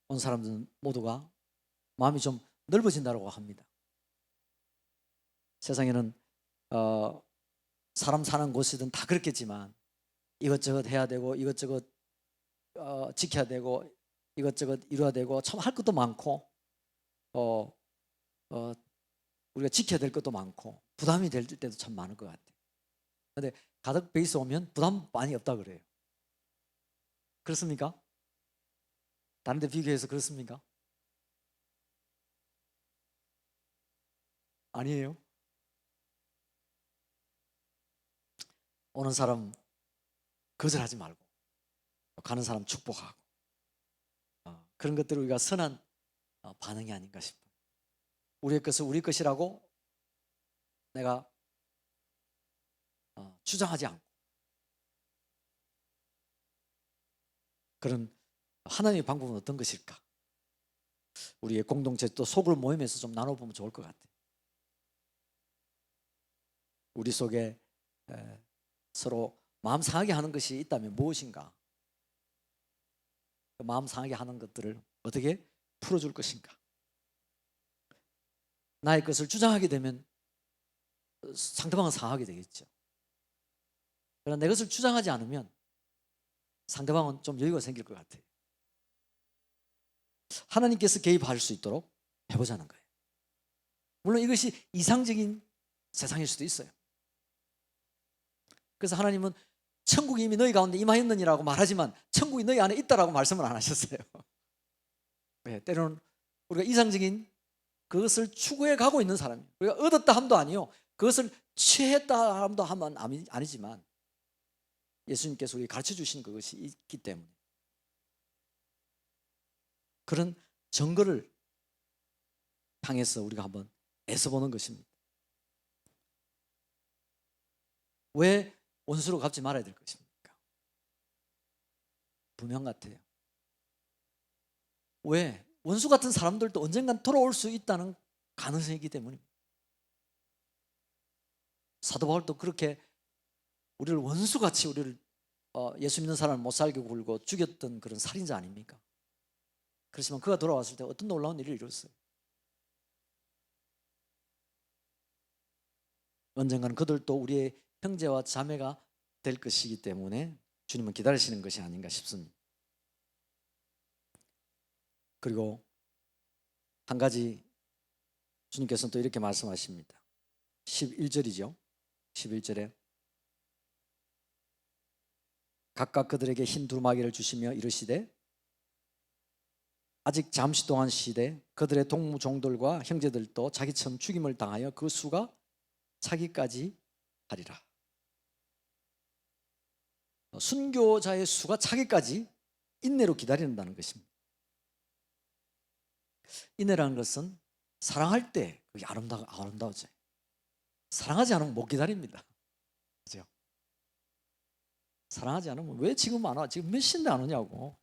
온 사람들 모두가 마음이 좀 넓어진다고 합니다. 세상에는 사람 사는 곳이든 다 그렇겠지만 이것저것 해야 되고 이것저것 지켜야 되고 이것저것 이루어야 되고 참 할 것도 많고 우리가 지켜야 될 것도 많고 부담이 될 때도 참 많을 것 같아요. 그런데 가덕 베이스 오면 부담 많이 없다 그래요. 그렇습니까? 다른 데 비교해서 그렇습니까? 아니에요. 오는 사람 거절하지 말고 가는 사람 축복하고 그런 것들을 우리가 선한 반응이 아닌가 싶어요. 우리의 것을 우리 것이라고 내가 주장하지 않고 그런 하나님의 방법은 어떤 것일까? 우리의 공동체 또 소그룹 모임에서 좀 나눠보면 좋을 것 같아요. 우리 속에 서로 마음 상하게 하는 것이 있다면 무엇인가? 그 마음 상하게 하는 것들을 어떻게 풀어줄 것인가? 나의 것을 주장하게 되면 상대방은 상하게 되겠죠. 그러나 내 것을 주장하지 않으면 상대방은 좀 여유가 생길 것 같아요. 하나님께서 개입할 수 있도록 해보자는 거예요. 물론 이것이 이상적인 세상일 수도 있어요. 그래서 하나님은 천국이 이미 너희 가운데 임하였느니라고 말하지만 천국이 너희 안에 있다라고 말씀을 안 하셨어요. 네, 때로는 우리가 이상적인 그것을 추구해 가고 있는 사람이에요. 우리가 얻었다 함도 아니요, 그것을 취했다 함도 하면 아니지만 예수님께서 우리에게 가르쳐 주신 그것이 있기 때문에 그런 증거를 향해서 우리가 한번 애써보는 것입니다. 왜 원수로 갚지 말아야 될 것입니까? 분명 같아요. 왜? 원수 같은 사람들도 언젠간 돌아올 수 있다는 가능성이기 때문입니다. 사도 바울도 그렇게 우리를 원수같이 우리를 예수 믿는 사람을 못 살게 굴고 죽였던 그런 살인자 아닙니까? 그렇지만 그가 돌아왔을 때 어떤 놀라운 일을 이뤘어요. 언젠가는 그들도 우리의 형제와 자매가 될 것이기 때문에 주님은 기다리시는 것이 아닌가 싶습니다. 그리고 한 가지 주님께서는 또 이렇게 말씀하십니다. 11절이죠. 11절에 각각 그들에게 흰 두루마기를 주시며 이르시되 아직 잠시 동안 쉬되 그들의 동무종들과 형제들도 자기처럼 죽임을 당하여 그 수가 차기까지 하리라. 순교자의 수가 차기까지 인내로 기다린다는 것입니다. 인내라는 것은 사랑할 때 그게 아름다워져요. 사랑하지 않으면 못 기다립니다. 그죠? 사랑하지 않으면 왜 지금 안 와? 지금 몇 시인데 안 오냐고.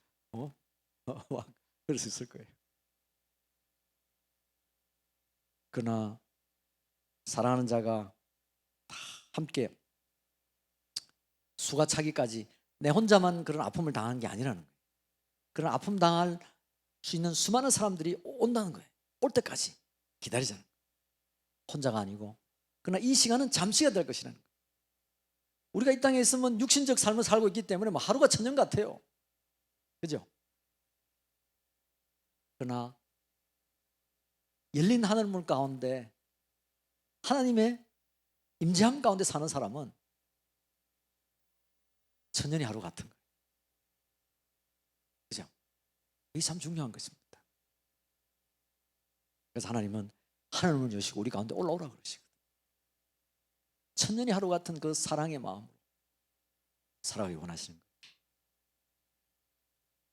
그럴 수 있을 거예요. 그러나 사랑하는 자가 다 함께 수가 차기까지 내 혼자만 그런 아픔을 당하는 게 아니라는 거예요. 그런 아픔 당할 수 있는 수많은 사람들이 온다는 거예요. 올 때까지 기다리자는 거예요. 혼자가 아니고. 그러나 이 시간은 잠시가 될 것이라는 거예요. 우리가 이 땅에 있으면 육신적 삶을 살고 있기 때문에 뭐 하루가 천년 같아요. 그죠? 그러나 열린 하늘문 가운데 하나님의 임재함 가운데 사는 사람은 천년이 하루 같은 거예요. 그죠? 이게 참 중요한 것입니다. 그래서 하나님은 하늘문을 여시고 우리 가운데 올라오라 그러시거든요. 천년이 하루 같은 그 사랑의 마음으로 살아가기 원하시는 거예요.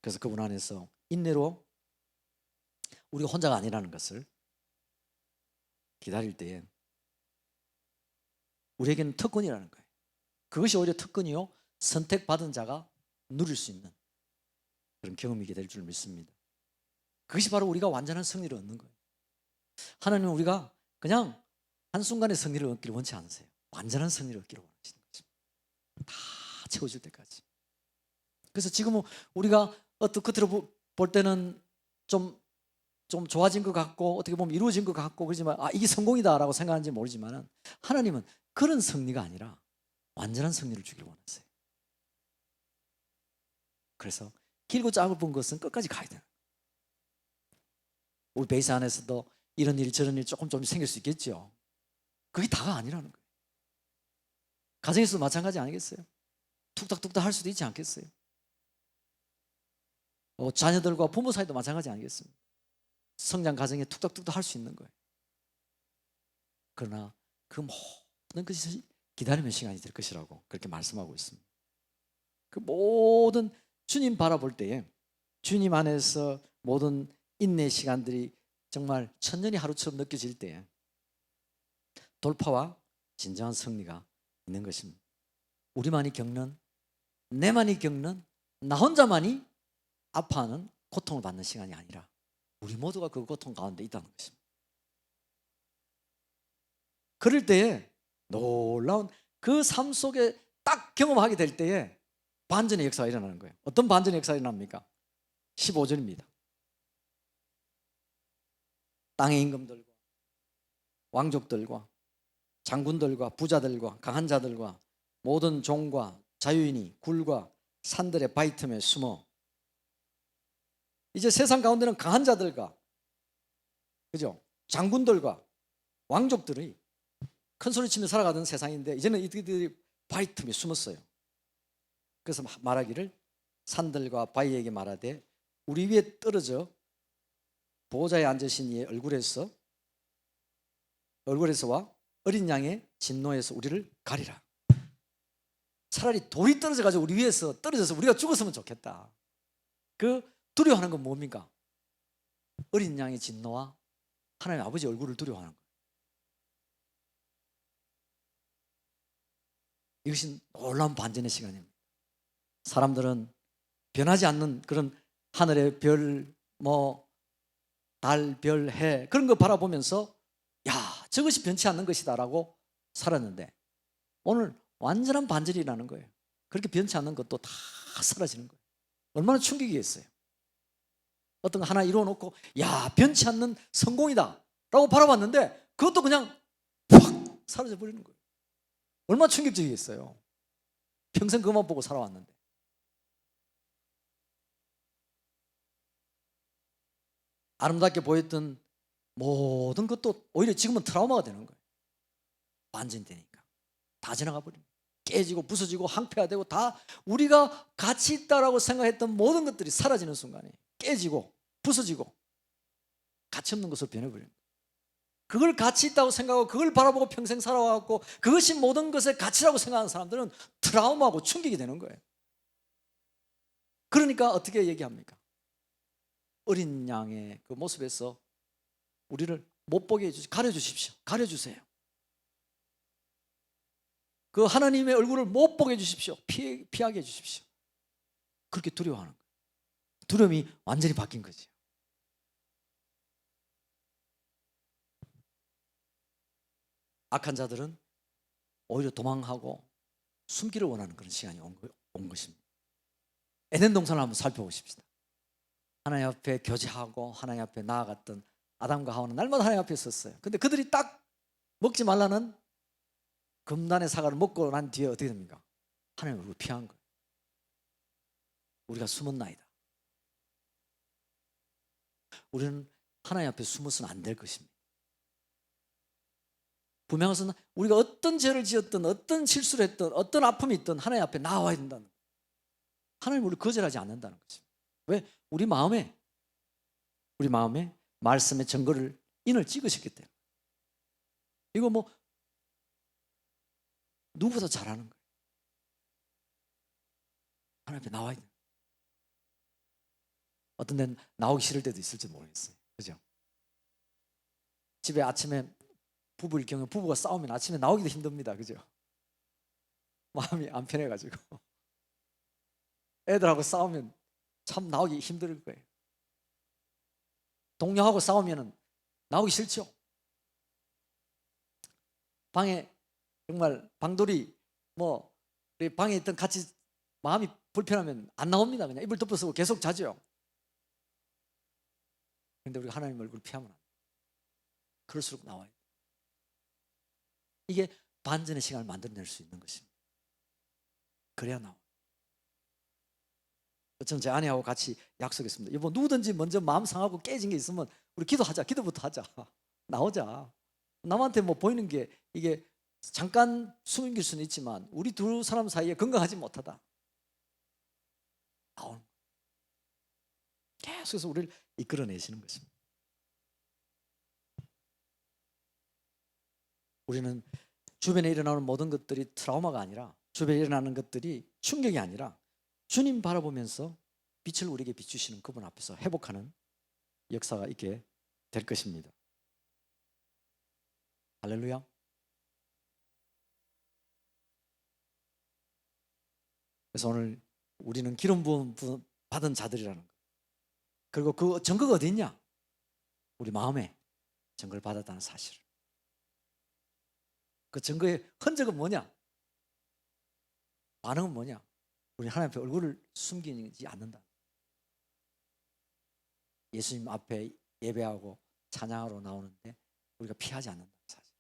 그래서 그분 안에서 인내로 우리가 혼자가 아니라는 것을 기다릴 때에 우리에게는 특권이라는 거예요. 그것이 오히려 특권이요 선택받은 자가 누릴 수 있는 그런 경험이게 될 줄 믿습니다. 그것이 바로 우리가 완전한 승리를 얻는 거예요. 하나님은 우리가 그냥 한순간에 승리를 얻기를 원치 않으세요. 완전한 승리를 얻기를 원하시는 거죠. 다 채워질 때까지. 그래서 지금은 우리가 겉으로 볼 때는 좀 좋아진 것 같고 어떻게 보면 이루어진 것 같고 그러지만 이게 성공이다라고 생각하는지 모르지만 하나님은 그런 승리가 아니라 완전한 승리를 주기를 원하세요. 그래서 길고 짧은 것은 끝까지 가야 돼요. 우리 베이스 안에서도 이런 일 저런 일 조금 생길 수 있겠죠. 그게 다가 아니라는 거예요. 가정에서도 마찬가지 아니겠어요? 툭닥툭닥 할 수도 있지 않겠어요? 자녀들과 부모 사이도 마찬가지 아니겠습니까? 성장 과정에 툭닥툭닥 할 수 있는 거예요. 그러나 그 모든 것이 기다림의 시간이 될 것이라고 그렇게 말씀하고 있습니다. 그 모든 주님 바라볼 때에 주님 안에서 모든 인내 시간들이 정말 천년이 하루처럼 느껴질 때에 돌파와 진정한 승리가 있는 것입니다. 우리만이 겪는, 내만이 겪는, 나 혼자만이 아파하는 고통을 받는 시간이 아니라 우리 모두가 그 고통 가운데 있다는 것입니다. 그럴 때에 놀라운 그 삶 속에 딱 경험하게 될 때에 반전의 역사가 일어나는 거예요. 어떤 반전의 역사가 일어납니까? 15절입니다. 땅의 임금들과 왕족들과 장군들과 부자들과 강한 자들과 모든 종과 자유인이 굴과 산들의 바위 틈에 숨어 이제 세상 가운데는 강한 자들과 그죠? 장군들과 왕족들이 큰 소리치며 살아가던 세상인데 이제는 이들이 바위 틈에 숨었어요. 그래서 말하기를 산들과 바위에게 말하되 우리 위에 떨어져 보호자에 앉으신 이의 얼굴에서와 어린 양의 진노에서 우리를 가리라. 차라리 돌이 떨어져가지고 우리 위에서 떨어져서 우리가 죽었으면 좋겠다. 그 두려워하는 건 뭡니까? 어린 양의 진노와 하나님 아버지 얼굴을 두려워하는 거예요. 이것이 놀라운 반전의 시간입니다. 사람들은 변하지 않는 그런 하늘의 별, 달, 별, 해 그런 거 바라보면서 야, 저것이 변치 않는 것이다라고 살았는데 오늘 완전한 반전이라는 거예요. 그렇게 변치 않는 것도 다 사라지는 거예요. 얼마나 충격이겠어요. 어떤 거 하나 이루어놓고 야, 변치 않는 성공이다 라고 바라봤는데 그것도 그냥 확 사라져 버리는 거예요. 얼마나 충격적이겠어요. 평생 그것만 보고 살아왔는데. 아름답게 보였던 모든 것도 오히려 지금은 트라우마가 되는 거예요. 반전이 되니까 다 지나가 버립니다. 깨지고 부서지고 항폐화되고 다 우리가 가치 있다라고 생각했던 모든 것들이 사라지는 순간에 깨지고 부서지고 가치 없는 것으로 변해버립니다. 그걸 가치 있다고 생각하고 그걸 바라보고 평생 살아왔고 그것이 모든 것의 가치라고 생각하는 사람들은 트라우마하고 충격이 되는 거예요. 그러니까 어떻게 얘기합니까? 어린 양의 그 모습에서 우리를 못 보게 해주십시오. 가려주십시오. 가려주세요. 그 하나님의 얼굴을 못 보게 해주십시오. 피하게 해주십시오. 그렇게 두려워하는 거예요. 두려움이 완전히 바뀐 거지. 악한 자들은 오히려 도망하고 숨기를 원하는 그런 시간이 온 것입니다. 에덴 동산을 한번 살펴보십시다. 하나님 앞에 교제하고 하나님 앞에 나아갔던 아담과 하와는 날마다 하나님 앞에 있었어요. 근데 그들이 딱 먹지 말라는 금단의 사과를 먹고 난 뒤에 어떻게 됩니까? 하나님 얼굴을 피한 거예요. 우리가 숨은 나이다. 우리는 하나님 앞에 숨어서는 안 될 것입니다. 분명한 것은 우리가 어떤 죄를 지었든 어떤 실수를 했든 어떤 아픔이 있든 하나님 앞에 나와야 된다는 거예요. 하나님 우리를 거절하지 않는다는 것입니다. 왜? 우리 마음에 말씀의 증거를 인을 찍으셨기 때문에. 이거 뭐 누구보다 잘하는 거예요. 하나님 앞에 나와야 돼요. 어떤 데는 나오기 싫을 때도 있을지 모르겠어요. 그죠? 집에 아침에 부부일 경우 부부가 싸우면 아침에 나오기도 힘듭니다. 그죠? 마음이 안 편해가지고 애들하고 싸우면 참 나오기 힘들 거예요. 동료하고 싸우면 나오기 싫죠. 방에 정말 방돌이 우리 방에 있던 같이 마음이 불편하면 안 나옵니다. 그냥 이불 덮어쓰고 계속 자죠. 그런데 우리가 하나님 얼굴을 피하면 안 돼요. 그럴수록 나와요. 이게 반전의 시간을 만들어낼 수 있는 것입니다. 그래야 나와요. 저는 제 아내하고 같이 약속했습니다. 여보, 누구든지 먼저 마음 상하고 깨진 게 있으면 우리 기도하자. 기도부터 하자. 나오자. 남한테 뭐 보이는 게 이게 잠깐 숨길 수는 있지만 우리 두 사람 사이에 건강하지 못하다. 나오는 거예요. 계속해서 우리를 이끌어내시는 것입니다. 우리는 주변에 일어나는 모든 것들이 트라우마가 아니라 주변에 일어나는 것들이 충격이 아니라 주님 바라보면서 빛을 우리에게 비추시는 그분 앞에서 회복하는 역사가 있게 될 것입니다. 할렐루야. 그래서 오늘 우리는 기름 부음 받은 자들이라는 것. 그리고 그 증거가 어디 있냐? 우리 마음에 증거를 받았다는 사실. 그 증거의 흔적은 뭐냐? 반응은 뭐냐? 우리 하나님 앞에 얼굴을 숨기지 않는다. 예수님 앞에 예배하고 찬양하러 나오는데 우리가 피하지 않는다 사실.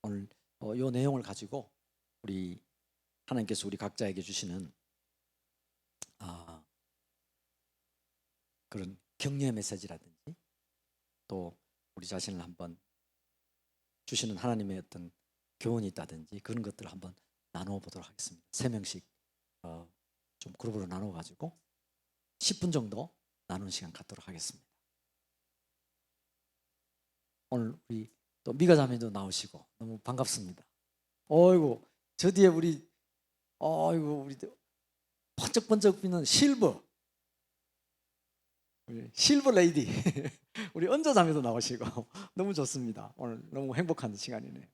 오늘 이 내용을 가지고 우리 하나님께서 우리 각자에게 주시는 그런 격려의 메시지라든지 또 우리 자신을 한번 주시는 하나님의 어떤 교훈이 있다든지 그런 것들을 한번 나누어 보도록 하겠습니다. 3명씩 좀 그룹으로 나누어 가지고 10분 정도 나누는 시간 갖도록 하겠습니다. 오늘 우리 또 미가 자매도 나오시고 너무 반갑습니다. 어이구, 저 뒤에 우리 번쩍번쩍 빛는 실버. 우리 실버 레이디 우리 언저자매도 나오시고 너무 좋습니다. 오늘 너무 행복한 시간이네요.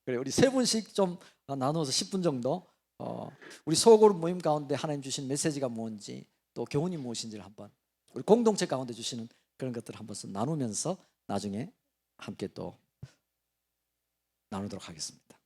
그래 우리 세 분씩 좀 나누어서 10분 정도 우리 소그룹 모임 가운데 하나님 주신 메시지가 뭔지 또 교훈이 무엇인지를 한번 우리 공동체 가운데 주시는 그런 것들을 한번 나누면서 나중에 함께 또 나누도록 하겠습니다.